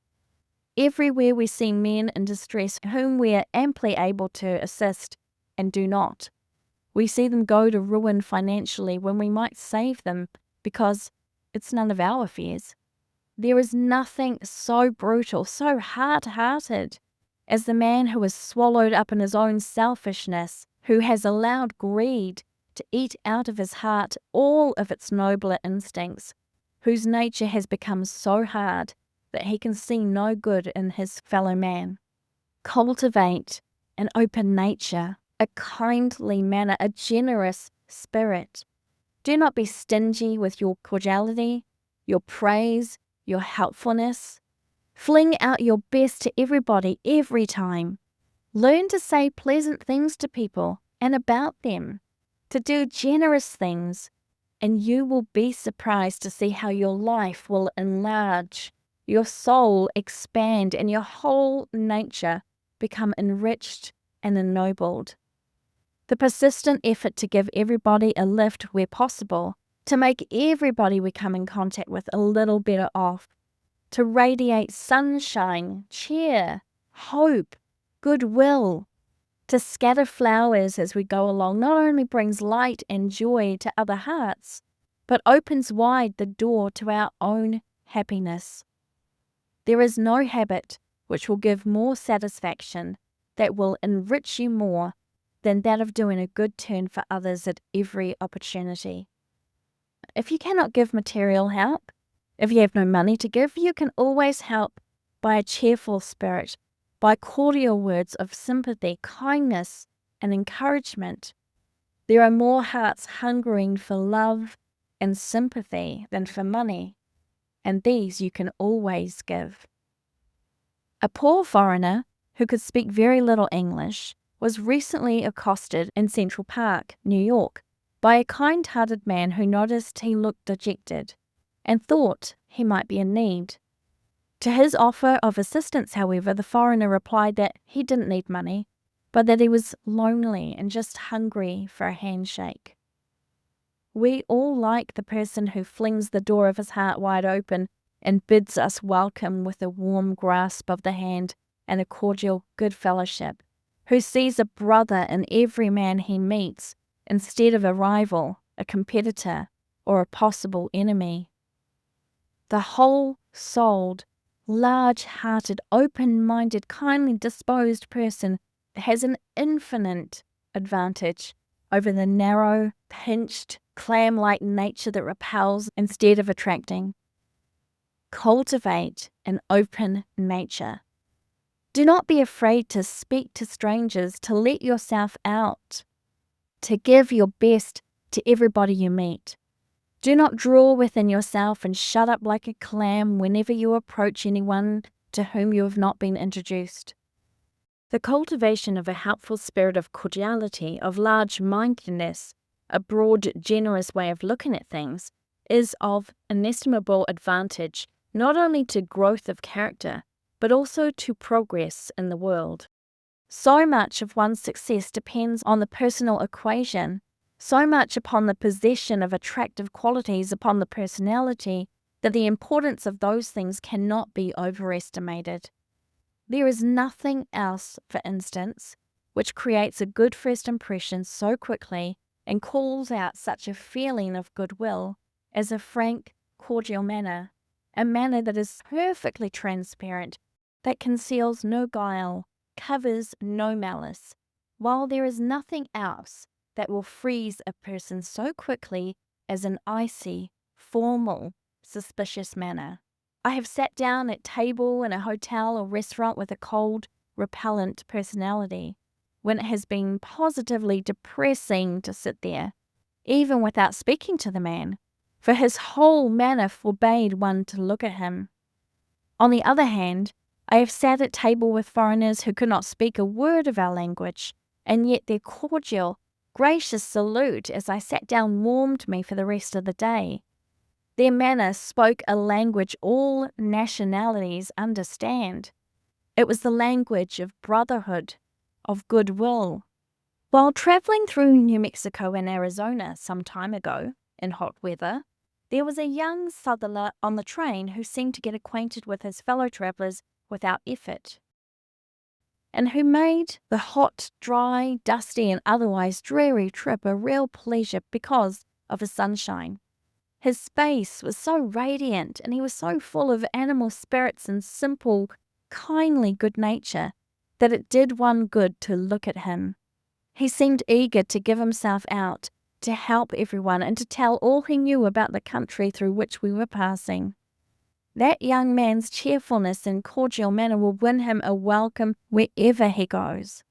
Everywhere we see men in distress whom we are amply able to assist and do not. We see them go to ruin financially when we might save them because it's none of our affairs. There is nothing so brutal, so hard-hearted as the man who is swallowed up in his own selfishness, who has allowed greed to eat out of his heart all of its nobler instincts, whose nature has become so hard that he can see no good in his fellow man. Cultivate an open nature, a kindly manner, a generous spirit. Do not be stingy with your cordiality, your praise, your helpfulness. Fling out your best to everybody every time. Learn to say pleasant things to people and about them, to do generous things, and you will be surprised to see how your life will enlarge, your soul expand, and your whole nature become enriched and ennobled. The persistent effort to give everybody a lift where possible, to make everybody we come in contact with a little better off, to radiate sunshine, cheer, hope, goodwill, to scatter flowers as we go along not only brings light and joy to other hearts, but opens wide the door to our own happiness. There is no habit which will give more satisfaction, that will enrich you more, than that of doing a good turn for others at every opportunity. If you cannot give material help, if you have no money to give, you can always help by a cheerful spirit, by cordial words of sympathy, kindness, and encouragement. There are more hearts hungering for love and sympathy than for money, and these you can always give. A poor foreigner who could speak very little English was recently accosted in Central Park, New York, by a kind-hearted man who noticed he looked dejected and thought he might be in need. To his offer of assistance, however, the foreigner replied that he didn't need money, but that he was lonely and just hungry for a handshake. We all like the person who flings the door of his heart wide open and bids us welcome with a warm grasp of the hand and a cordial good fellowship, who sees a brother in every man he meets instead of a rival, a competitor, or a possible enemy. The whole-souled, large-hearted, open-minded, kindly disposed person has an infinite advantage over the narrow, pinched, clam-like nature that repels instead of attracting. Cultivate an open nature. Do not be afraid to speak to strangers, to let yourself out, to give your best to everybody you meet. Do not draw within yourself and shut up like a clam whenever you approach anyone to whom you have not been introduced. The cultivation of a helpful spirit of cordiality, of large-mindedness, a broad, generous way of looking at things, is of inestimable advantage not only to growth of character, but also to progress in the world. So much of one's success depends on the personal equation, so much upon the possession of attractive qualities, upon the personality, that the importance of those things cannot be overestimated. There is nothing else, for instance, which creates a good first impression so quickly and calls out such a feeling of goodwill as a frank, cordial manner, a manner that is perfectly transparent, that conceals no guile, covers no malice, while there is nothing else that will freeze a person so quickly as an icy, formal, suspicious manner. I have sat down at table in a hotel or restaurant with a cold, repellent personality, when it has been positively depressing to sit there, even without speaking to the man, for his whole manner forbade one to look at him. On the other hand, I have sat at table with foreigners who could not speak a word of our language, and yet their cordial, gracious salute as I sat down warmed me for the rest of the day. Their manner spoke a language all nationalities understand. It was the language of brotherhood, of goodwill. While traveling through New Mexico and Arizona some time ago, in hot weather, there was a young southerner on the train who seemed to get acquainted with his fellow travelers without effort, and who made the hot, dry, dusty, and otherwise dreary trip a real pleasure because of his sunshine. His face was so radiant, and he was so full of animal spirits and simple, kindly good nature, that it did one good to look at him. He seemed eager to give himself out, to help everyone, and to tell all he knew about the country through which we were passing. That young man's cheerfulness and cordial manner will win him a welcome wherever he goes.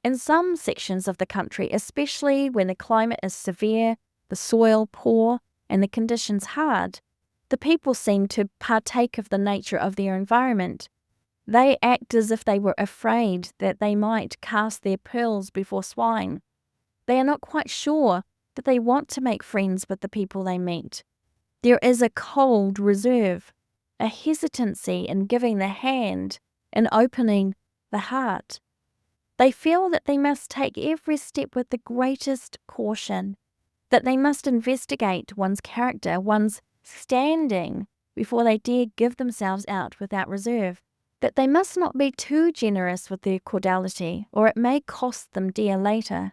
In some sections of the country, especially when the climate is severe, the soil poor, and the conditions hard, the people seem to partake of the nature of their environment. They act as if they were afraid that they might cast their pearls before swine. They are not quite sure that they want to make friends with the people they meet. There is a cold reserve, a hesitancy in giving the hand, in opening the heart. They feel that they must take every step with the greatest caution, that they must investigate one's character, one's standing, before they dare give themselves out without reserve, that they must not be too generous with their cordiality, or it may cost them dear later.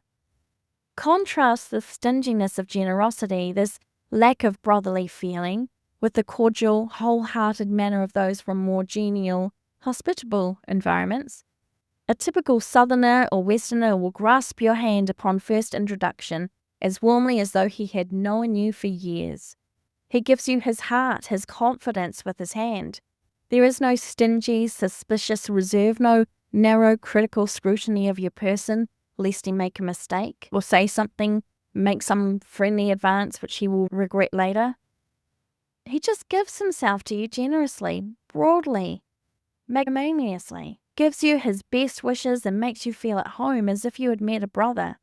Contrast the stinginess of generosity, this lack of brotherly feeling, with the cordial, wholehearted manner of those from more genial, hospitable environments. A typical Southerner or Westerner will grasp your hand upon first introduction as warmly as though he had known you for years. He gives you his heart, his confidence with his hand. There is no stingy, suspicious reserve, no narrow, critical scrutiny of your person, lest he make a mistake, or say something, make some friendly advance which he will regret later. He just gives himself to you generously, broadly, magnanimously, gives you his best wishes and makes you feel at home as if you had met a brother.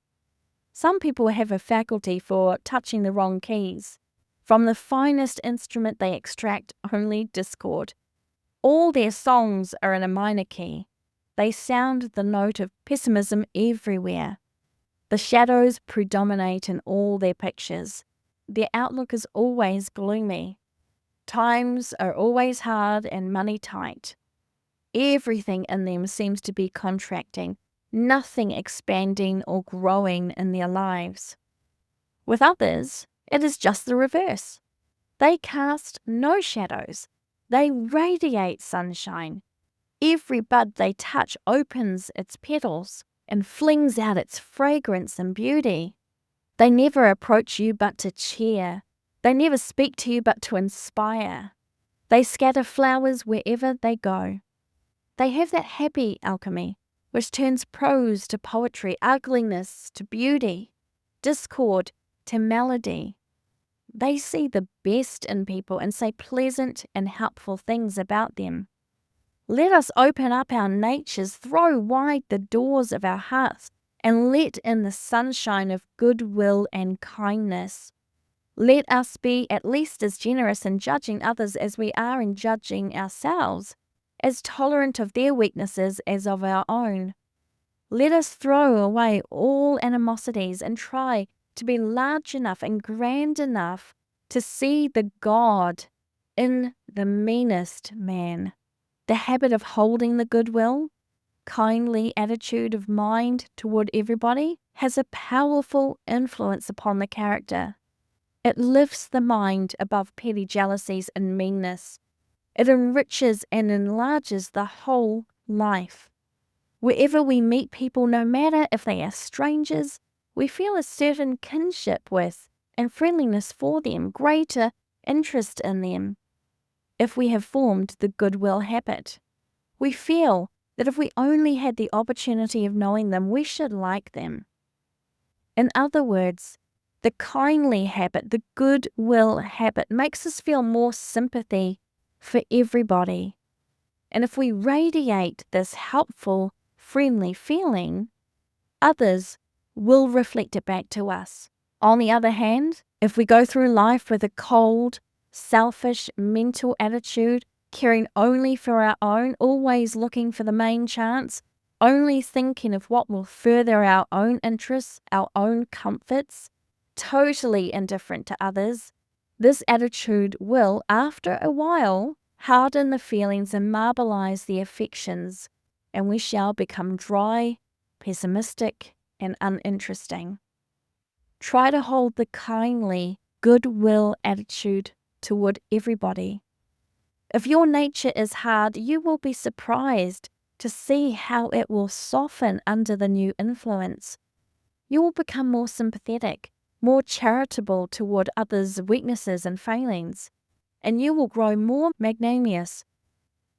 Some people have a faculty for touching the wrong keys. From the finest instrument they extract only discord. All their songs are in a minor key. They sound the note of pessimism everywhere. The shadows predominate in all their pictures. Their outlook is always gloomy. Times are always hard and money tight. Everything in them seems to be contracting, nothing expanding or growing in their lives. With others, it is just the reverse. They cast no shadows. They radiate sunshine. Every bud they touch opens its petals and flings out its fragrance and beauty. They never approach you but to cheer. They never speak to you but to inspire. They scatter flowers wherever they go. They have that happy alchemy which turns prose to poetry, ugliness to beauty, discord to melody. They see the best in people and say pleasant and helpful things about them. Let us open up our natures, throw wide the doors of our hearts, and let in the sunshine of goodwill and kindness. Let us be at least as generous in judging others as we are in judging ourselves, as tolerant of their weaknesses as of our own. Let us throw away all animosities and try to be large enough and grand enough to see the God in the meanest man. The habit of holding the goodwill, kindly attitude of mind toward everybody has a powerful influence upon the character. It lifts the mind above petty jealousies and meanness. It enriches and enlarges the whole life. Wherever we meet people, no matter if they are strangers, we feel a certain kinship with and friendliness for them, greater interest in them. If we have formed the goodwill habit, we feel that if we only had the opportunity of knowing them, we should like them. In other words, the kindly habit, the goodwill habit, makes us feel more sympathy for everybody. And if we radiate this helpful, friendly feeling, others will reflect it back to us. On the other hand, if we go through life with a cold, selfish mental attitude, caring only for our own, always looking for the main chance, only thinking of what will further our own interests, our own comforts, totally indifferent to others, this attitude will, after a while, harden the feelings and marbilize the affections, and we shall become dry, pessimistic, and uninteresting. Try to hold the kindly, goodwill attitude toward everybody. If your nature is hard, you will be surprised to see how it will soften under the new influence. You will become more sympathetic, more charitable toward others' weaknesses and failings, and you will grow more magnanimous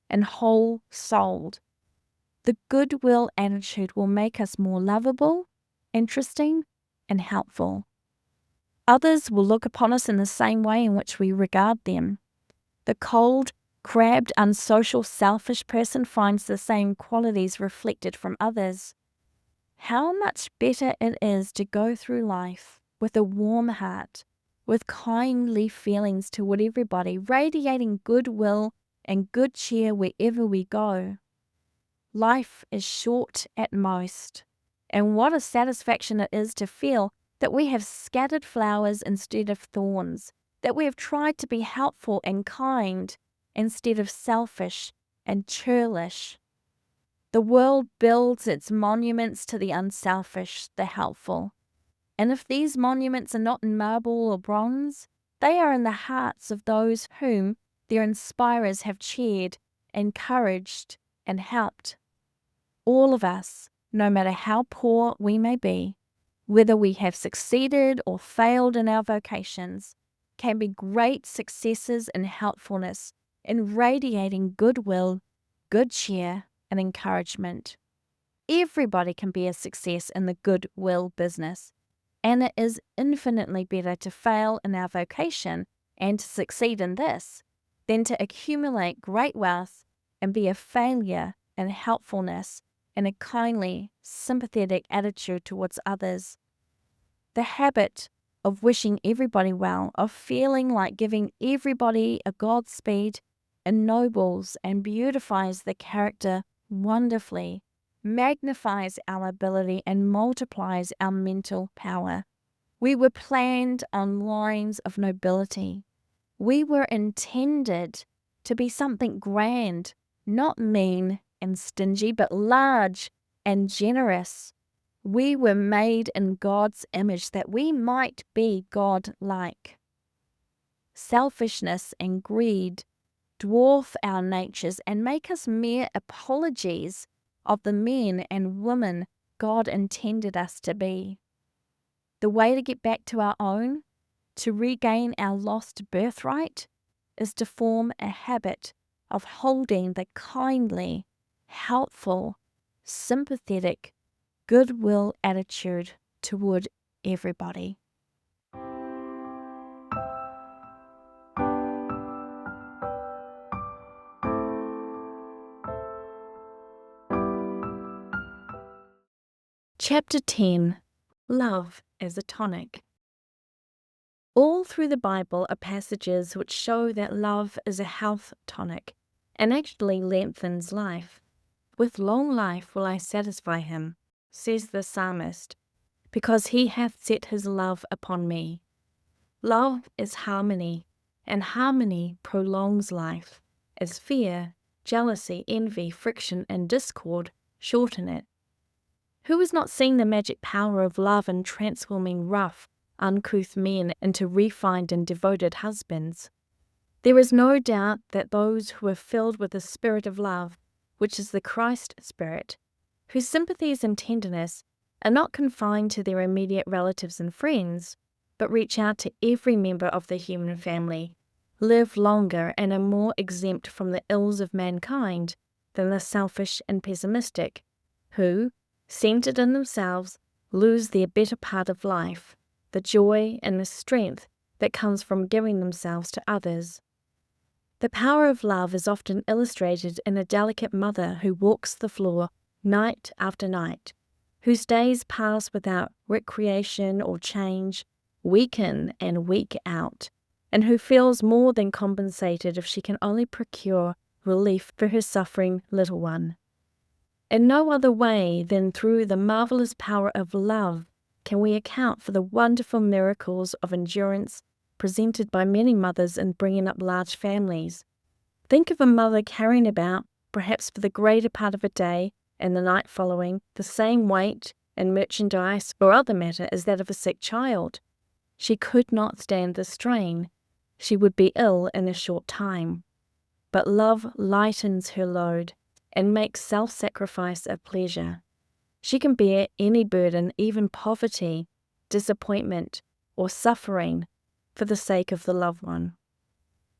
and whole-souled. The goodwill attitude will make us more lovable, interesting, and helpful. Others will look upon us in the same way in which we regard them. The cold, crabbed, unsocial, selfish person finds the same qualities reflected from others. How much better it is to go through life with a warm heart, with kindly feelings toward everybody, radiating goodwill and good cheer wherever we go. Life is short at most, and what a satisfaction it is to feel that we have scattered flowers instead of thorns, that we have tried to be helpful and kind instead of selfish and churlish. The world builds its monuments to the unselfish, the helpful. And if these monuments are not in marble or bronze, they are in the hearts of those whom their inspirers have cheered, encouraged, and helped. All of us, no matter how poor we may be, whether we have succeeded or failed in our vocations, can be great successes in helpfulness, in radiating goodwill, good cheer, and encouragement. Everybody can be a success in the goodwill business, and it is infinitely better to fail in our vocation and to succeed in this than to accumulate great wealth and be a failure in helpfulness and a kindly, sympathetic attitude towards others. The habit of wishing everybody well, of feeling like giving everybody a Godspeed, ennobles and beautifies the character wonderfully, magnifies our ability, and multiplies our mental power. We were planned on lines of nobility. We were intended to be something grand, not mean and stingy, but large and generous. We were made in God's image that we might be God-like. Selfishness and greed dwarf our natures and make us mere apologies of the men and women God intended us to be. The way to get back to our own, to regain our lost birthright, is to form a habit of holding the kindly, helpful, sympathetic, goodwill attitude toward everybody. Chapter 10. Love as a Tonic. All through the Bible are passages which show that love is a health tonic and actually lengthens life. With long life will I satisfy him, says the psalmist, because he hath set his love upon me. Love is harmony, and harmony prolongs life, as fear, jealousy, envy, friction, and discord shorten it. Who has not seen the magic power of love in transforming rough, uncouth men into refined and devoted husbands? There is no doubt that those who are filled with the spirit of love, which is the Christ spirit, whose sympathies and tenderness are not confined to their immediate relatives and friends, but reach out to every member of the human family, live longer and are more exempt from the ills of mankind than the selfish and pessimistic, who, centered in themselves, lose their better part of life, the joy and the strength that comes from giving themselves to others. The power of love is often illustrated in a delicate mother who walks the floor night after night, whose days pass without recreation or change, week in and week out, and who feels more than compensated if she can only procure relief for her suffering little one. In no other way than through the marvelous power of love can we account for the wonderful miracles of endurance presented by many mothers in bringing up large families. Think of a mother carrying about, perhaps for the greater part of a day and the night following, the same weight and merchandise or other matter as that of a sick child. She could not stand the strain. She would be ill in a short time. But love lightens her load and makes self-sacrifice a pleasure. She can bear any burden, even poverty, disappointment, or suffering, for the sake of the loved one.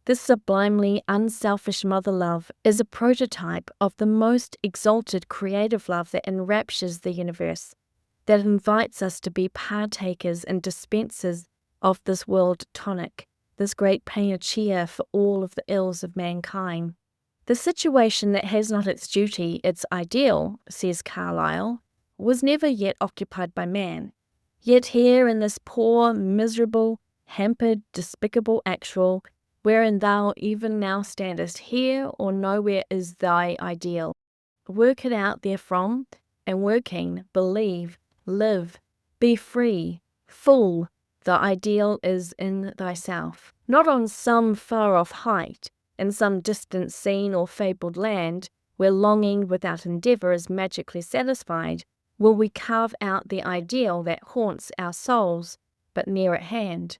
This sublimely unselfish mother love is a prototype of the most exalted creative love that enraptures the universe, that invites us to be partakers and dispensers of this world tonic, this great panacea for all of the ills of mankind. The situation that has not its duty, its ideal, says Carlyle, was never yet occupied by man. Yet here in this poor, miserable, hampered, despicable actual, wherein thou even now standest, here or nowhere is thy ideal. Work it out therefrom, and working, believe, live, be free, full. The ideal is in thyself, not on some far-off height, in some distant scene or fabled land, where longing without endeavour is magically satisfied, will we carve out the ideal that haunts our souls, but near at hand.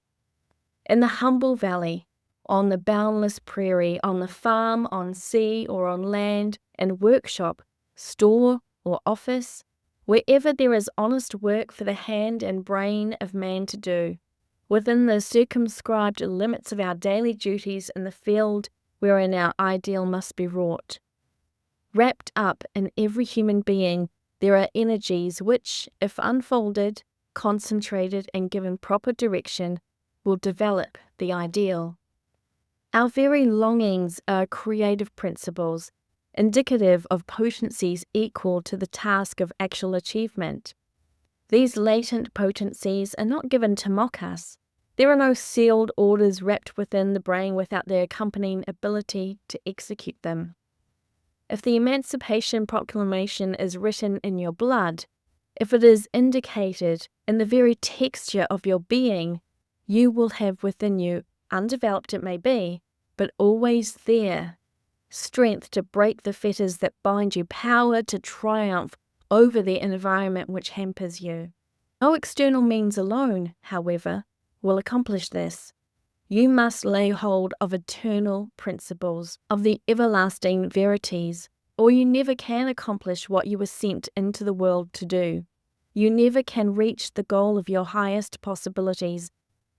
In the humble valley, on the boundless prairie, on the farm, on sea or on land, in workshop, store or office, wherever there is honest work for the hand and brain of man to do, within the circumscribed limits of our daily duties in the field wherein our ideal must be wrought. Wrapped up in every human being, there are energies which, if unfolded, concentrated, and given proper direction, will develop the ideal. Our very longings are creative principles, indicative of potencies equal to the task of actual achievement. These latent potencies are not given to mock us. There are no sealed orders wrapped within the brain without the accompanying ability to execute them. If the Emancipation Proclamation is written in your blood, if it is indicated in the very texture of your being, you will have within you, undeveloped it may be, but always there, strength to break the fetters that bind you, power to triumph over the environment which hampers you. No external means alone, however, will accomplish this. You must lay hold of eternal principles, of the everlasting verities, or you never can accomplish what you were sent into the world to do. You never can reach the goal of your highest possibilities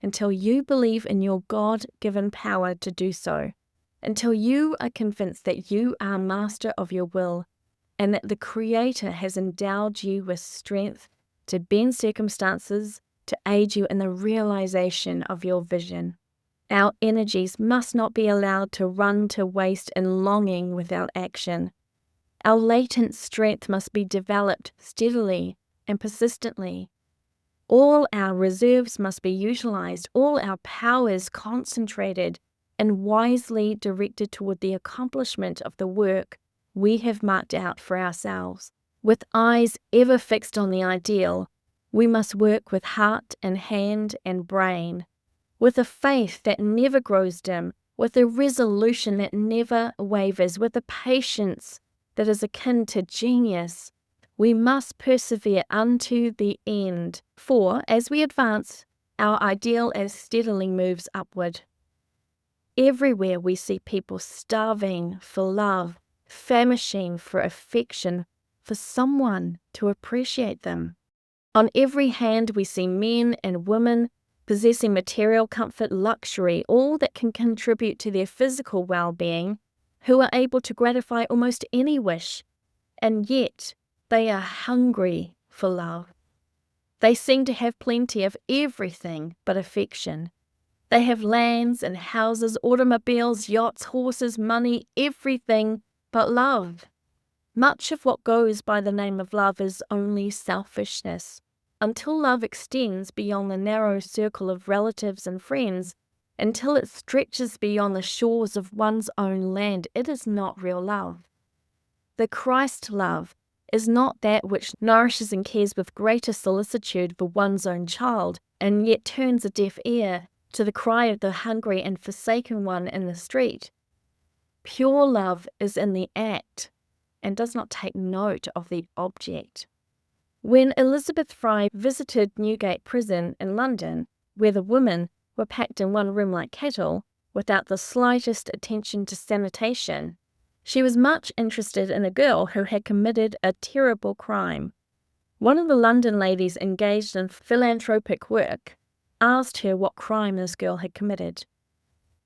until you believe in your God-given power to do so, until you are convinced that you are master of your will and that the Creator has endowed you with strength to bend circumstances to aid you in the realization of your vision. Our energies must not be allowed to run to waste in longing without action. Our latent strength must be developed steadily and persistently. All our reserves must be utilized, all our powers concentrated and wisely directed toward the accomplishment of the work we have marked out for ourselves. With eyes ever fixed on the ideal, we must work with heart and hand and brain, with a faith that never grows dim, with a resolution that never wavers, with a patience that is akin to genius. We must persevere unto the end, for as we advance, our ideal as steadily moves upward. Everywhere we see people starving for love, famishing for affection, for someone to appreciate them. On every hand we see men and women possessing material comfort, luxury, all that can contribute to their physical well-being, who are able to gratify almost any wish, and yet they are hungry for love. They seem to have plenty of everything but affection. They have lands and houses, automobiles, yachts, horses, money, everything but love. Much of what goes by the name of love is only selfishness. Until love extends beyond the narrow circle of relatives and friends, Until it stretches beyond the shores of one's own land, it is not real love. The Christ love is not that which nourishes and cares with greater solicitude for one's own child, and yet turns a deaf ear to the cry of the hungry and forsaken one in the street. Pure love is in the act and does not take note of the object. When Elizabeth Fry visited Newgate Prison in London, where the women were packed in one room like cattle, without the slightest attention to sanitation, she was much interested in a girl who had committed a terrible crime. One of the London ladies engaged in philanthropic work asked her what crime this girl had committed.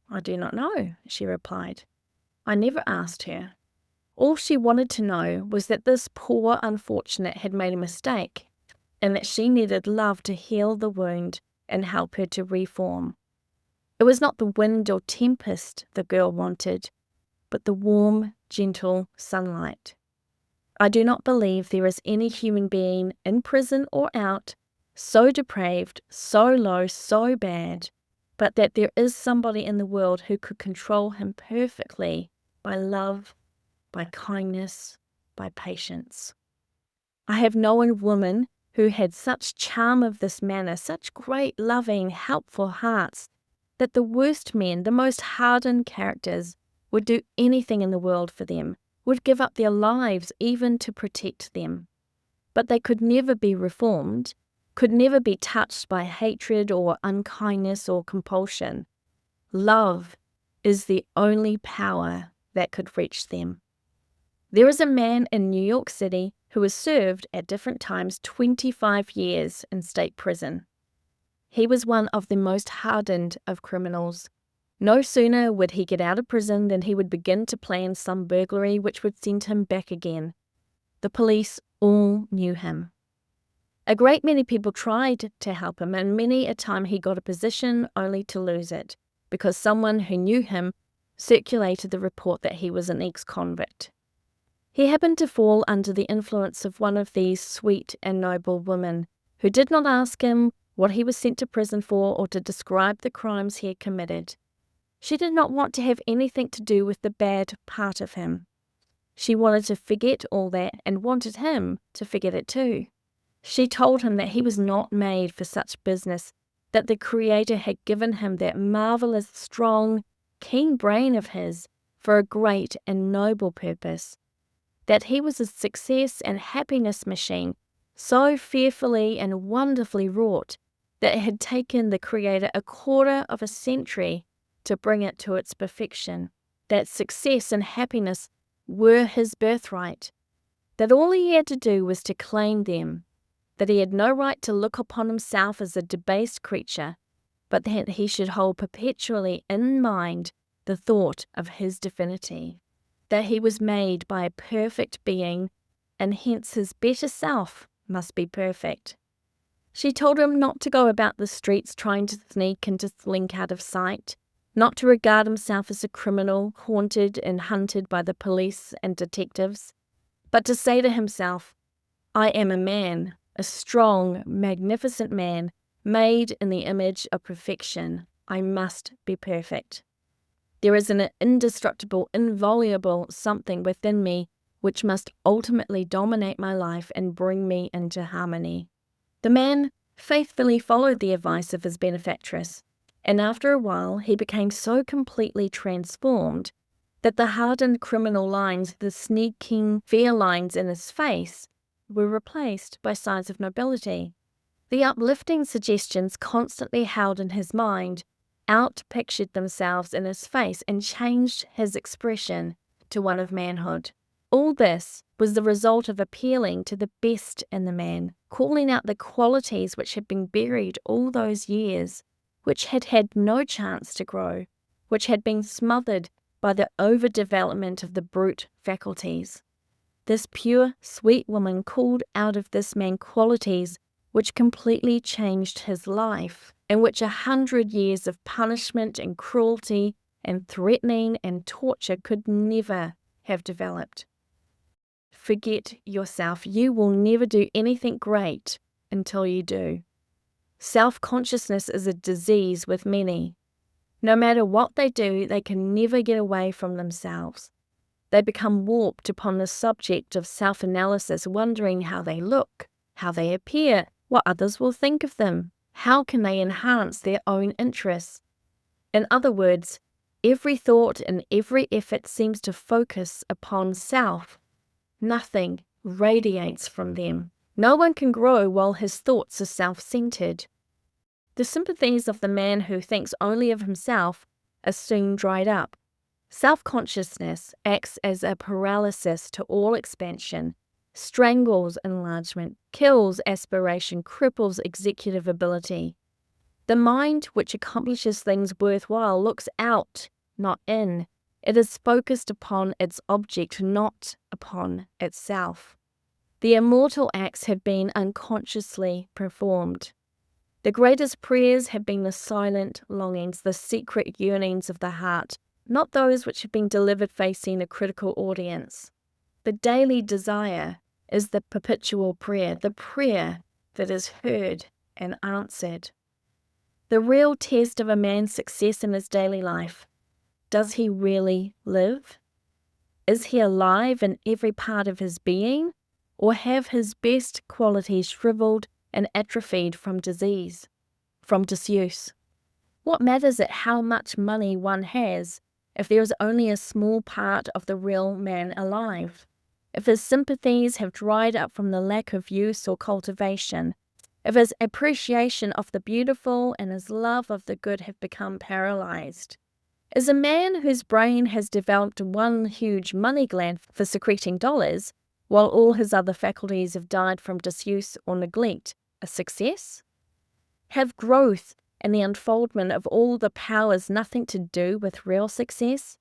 "I do not know," she replied. I never asked her. All she wanted to know was that this poor unfortunate had made a mistake, and that she needed love to heal the wound and help her to reform. It was not the wind or tempest the girl wanted, but the warm, gentle sunlight. I do not believe there is any human being, in prison or out, so depraved, so low, so bad, but that there is somebody in the world who could control him perfectly by love, by kindness, by patience. I have known women who had such charm of this manner, such great, loving, helpful hearts, that the worst men, the most hardened characters, would do anything in the world for them, would give up their lives even to protect them. But they could never be reformed, could never be touched by hatred or unkindness or compulsion. Love is the only power that could reach them. There is a man in New York City who was served at different times 25 years in state prison. He was one of the most hardened of criminals. No sooner would he get out of prison than he would begin to plan some burglary which would send him back again. The police all knew him. A great many people tried to help him, and many a time he got a position only to lose it, because someone who knew him circulated the report that he was an ex-convict. He happened to fall under the influence of one of these sweet and noble women, who did not ask him what he was sent to prison for or to describe the crimes he had committed. She did not want to have anything to do with the bad part of him. She wanted to forget all that and wanted him to forget it too. She told him that he was not made for such business, that the Creator had given him that marvelous, strong, keen brain of his for a great and noble purpose, that he was a success and happiness machine so fearfully and wonderfully wrought that it had taken the Creator a quarter of a century to bring it to its perfection, that success and happiness were his birthright, that all he had to do was to claim them, that he had no right to look upon himself as a debased creature, but that he should hold perpetually in mind the thought of his divinity, that he was made by a perfect being, and hence his better self must be perfect. She told him not to go about the streets trying to sneak and to slink out of sight, not to regard himself as a criminal haunted and hunted by the police and detectives, but to say to himself, "I am a man, a strong, magnificent man, made in the image of perfection. I must be perfect. There is an indestructible, inviolable something within me which must ultimately dominate my life and bring me into harmony." The man faithfully followed the advice of his benefactress, and after a while he became so completely transformed that the hardened criminal lines, the sneaking fear lines in his face, were replaced by signs of nobility. The uplifting suggestions constantly held in his mind out-pictured themselves in his face and changed his expression to one of manhood. All this was the result of appealing to the best in the man, calling out the qualities which had been buried all those years, which had had no chance to grow, which had been smothered by the overdevelopment of the brute faculties. This pure, sweet woman called out of this man qualities which completely changed his life, and which 100 years of punishment and cruelty and threatening and torture could never have developed. Forget yourself. You will never do anything great until you do. Self-consciousness is a disease with many. No matter what they do, they can never get away from themselves. They become warped upon the subject of self-analysis, wondering how they look, how they appear, what others will think of them, how can they enhance their own interests. In other words, every thought and every effort seems to focus upon self. Nothing radiates from them. No one can grow while his thoughts are self-centered. The sympathies of the man who thinks only of himself are soon dried up. Self-consciousness acts as a paralysis to all expansion, strangles enlargement, kills aspiration, cripples executive ability. The mind which accomplishes things worthwhile looks out, not in. It is focused upon its object, not upon itself. The immortal acts have been unconsciously performed. The greatest prayers have been the silent longings, the secret yearnings of the heart, not those which have been delivered facing a critical audience. The daily desire is the perpetual prayer, the prayer that is heard and answered. The real test of a man's success in his daily life: does he really live? Is he alive in every part of his being, or have his best qualities shriveled and atrophied from disease, from disuse? What matters it how much money one has if there is only a small part of the real man alive? If his sympathies have dried up from the lack of use or cultivation, if his appreciation of the beautiful and his love of the good have become paralyzed? Is a man whose brain has developed one huge money gland for secreting dollars, while all his other faculties have died from disuse or neglect, a success? Have growth and the unfoldment of all the powers nothing to do with real success?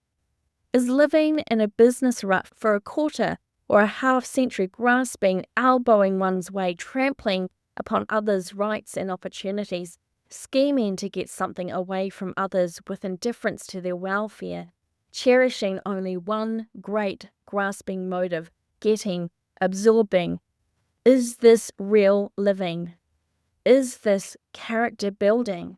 Is living in a business rut for a quarter or a half-century, grasping, elbowing one's way, trampling upon others' rights and opportunities, scheming to get something away from others with indifference to their welfare, cherishing only one great grasping motive, getting, absorbing? Is this real living? Is this character building?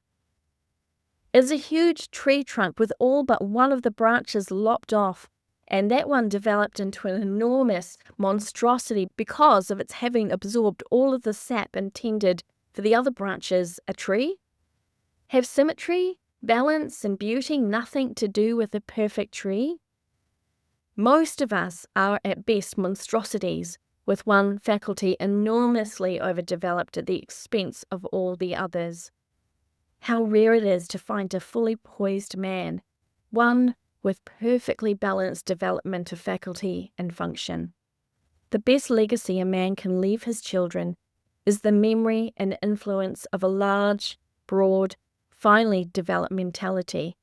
Is a huge tree trunk with all but one of the branches lopped off, and that one developed into an enormous monstrosity because of its having absorbed all of the sap intended for the other branches, a tree? Have symmetry, balance, and beauty nothing to do with a perfect tree? Most of us are at best monstrosities, with one faculty enormously overdeveloped at the expense of all the others. How rare it is to find a fully poised man, one with perfectly balanced development of faculty and function. The best legacy a man can leave his children is the memory and influence of a large, broad, finely developed mentality,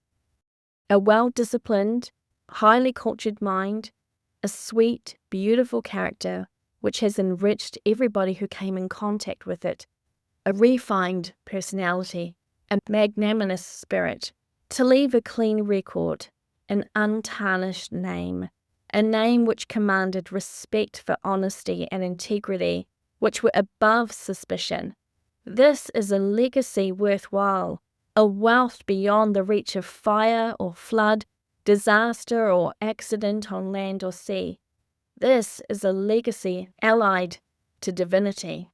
a well-disciplined, highly cultured mind, a sweet, beautiful character which has enriched everybody who came in contact with it, a refined personality, a magnanimous spirit, to leave a clean record, an untarnished name, a name which commanded respect for honesty and integrity, which were above suspicion. This is a legacy worthwhile, a wealth beyond the reach of fire or flood, disaster or accident on land or sea. This is a legacy allied to divinity.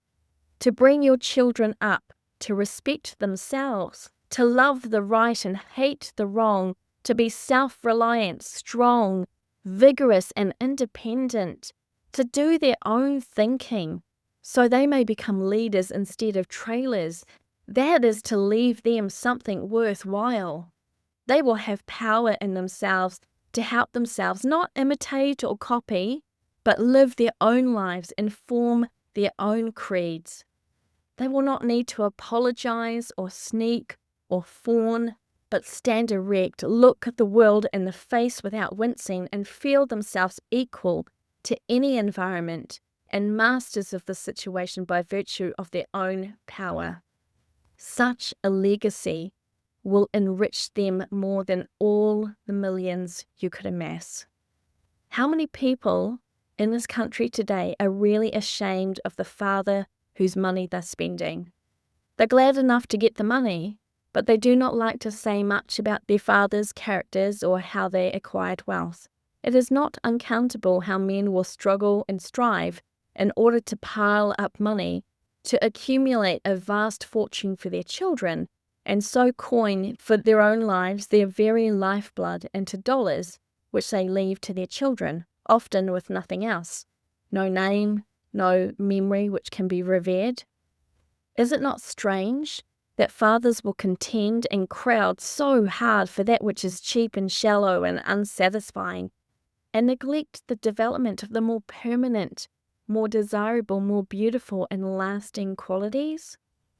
To bring your children up, to respect themselves, to love the right and hate the wrong, to be self-reliant, strong, vigorous and independent, to do their own thinking, so they may become leaders instead of trailers. That is to leave them something worthwhile. They will have power in themselves to help themselves not imitate or copy, but live their own lives and form their own creeds. They will not need to apologize or sneak or fawn, but stand erect, look at the world in the face without wincing, and feel themselves equal to any environment and masters of the situation by virtue of their own power. Such a legacy will enrich them more than all the millions you could amass. How many people in this country today are really ashamed of the father whose money they're spending? They're glad enough to get the money, but they do not like to say much about their fathers' characters or how they acquired wealth. It is not uncountable how men will struggle and strive in order to pile up money, to accumulate a vast fortune for their children, and so coin for their own lives their very lifeblood into dollars, which they leave to their children, often with nothing else, no name, no memory which can be revered. Is it not strange that fathers will contend and crowd so hard for that which is cheap and shallow and unsatisfying, and neglect the development of the more permanent, more desirable, more beautiful and lasting qualities?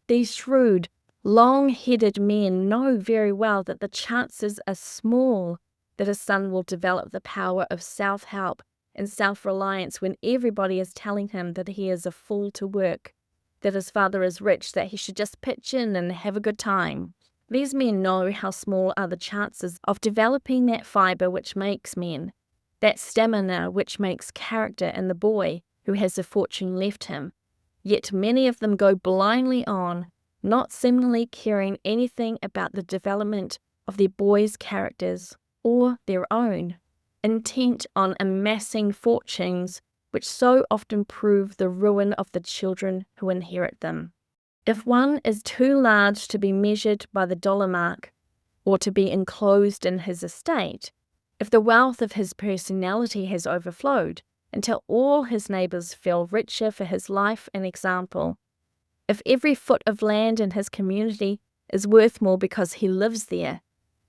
These shrewd, long-headed men know very well that the chances are small that a son will develop the power of self-help and self-reliance when everybody is telling him that he is a fool to work, that his father is rich, that he should just pitch in and have a good time. These men know how small are the chances of developing that fibre which makes men, that stamina which makes character in the boy who has a fortune left him. Yet many of them go blindly on, not seemingly caring anything about the development of their boys' characters or their own, intent on amassing fortunes which so often prove the ruin of the children who inherit them. If one is too large to be measured by the dollar mark, or to be enclosed in his estate, if the wealth of his personality has overflowed until all his neighbours feel richer for his life and example, if every foot of land in his community is worth more because he lives there,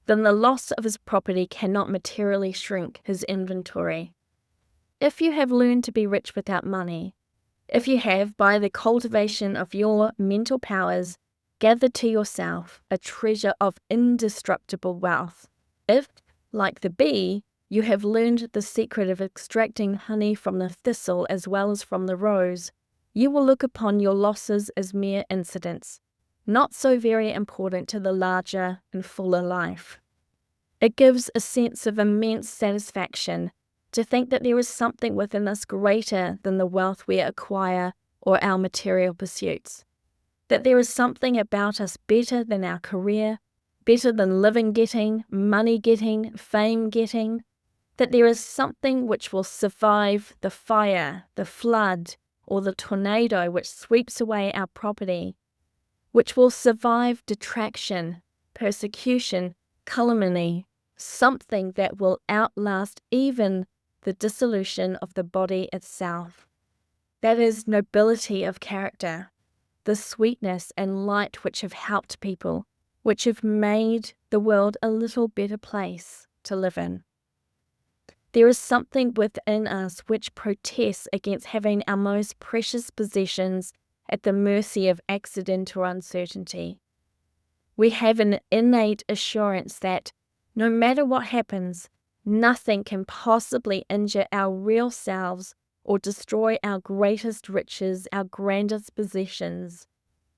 then the loss of his property cannot materially shrink his inventory. If you have learned to be rich without money, if you have, by the cultivation of your mental powers, gathered to yourself a treasure of indestructible wealth, if, like the bee, you have learned the secret of extracting honey from the thistle as well as from the rose, you will look upon your losses as mere incidents, not so very important to the larger and fuller life. It gives a sense of immense satisfaction to think that there is something within us greater than the wealth we acquire or our material pursuits, that there is something about us better than our career, better than living getting, money getting, fame getting, that there is something which will survive the fire, the flood, or the tornado which sweeps away our property, which will survive detraction, persecution, calumny, something that will outlast even the dissolution of the body itself. That is nobility of character, the sweetness and light which have helped people, which have made the world a little better place to live in. There is something within us which protests against having our most precious possessions at the mercy of accident or uncertainty. We have an innate assurance that, no matter what happens, nothing can possibly injure our real selves or destroy our greatest riches, our grandest possessions.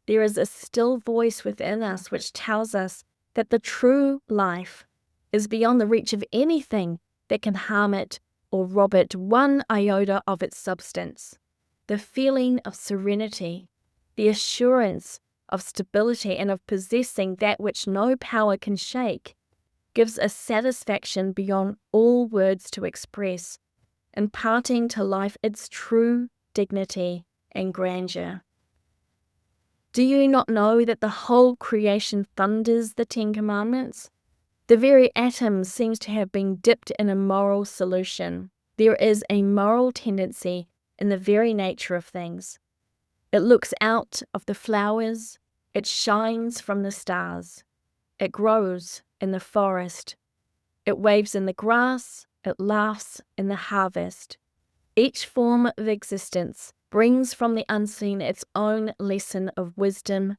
There is a still voice within us which tells us that the true life is beyond the reach of anything that can harm it or rob it one iota of its substance. The feeling of serenity, the assurance of stability and of possessing that which no power can shake, gives a satisfaction beyond all words to express, imparting to life its true dignity and grandeur. Do you not know that the whole creation thunders the 10 Commandments? The very atom seems to have been dipped in a moral solution. There is a moral tendency in the very nature of things. It looks out of the flowers, it shines from the stars, it grows in the forest, it waves in the grass, it laughs in the harvest. Each form of existence brings from the unseen its own lesson of wisdom,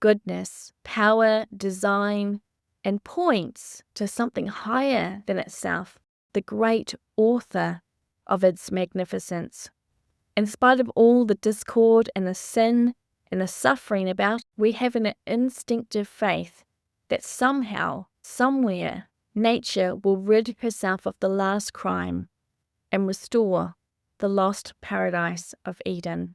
goodness, power, design, and points to something higher than itself, the great author of its magnificence. In spite of all the discord and the sin and the suffering about, we have an instinctive faith that somehow, somewhere, nature will rid herself of the last crime and restore the lost paradise of Eden.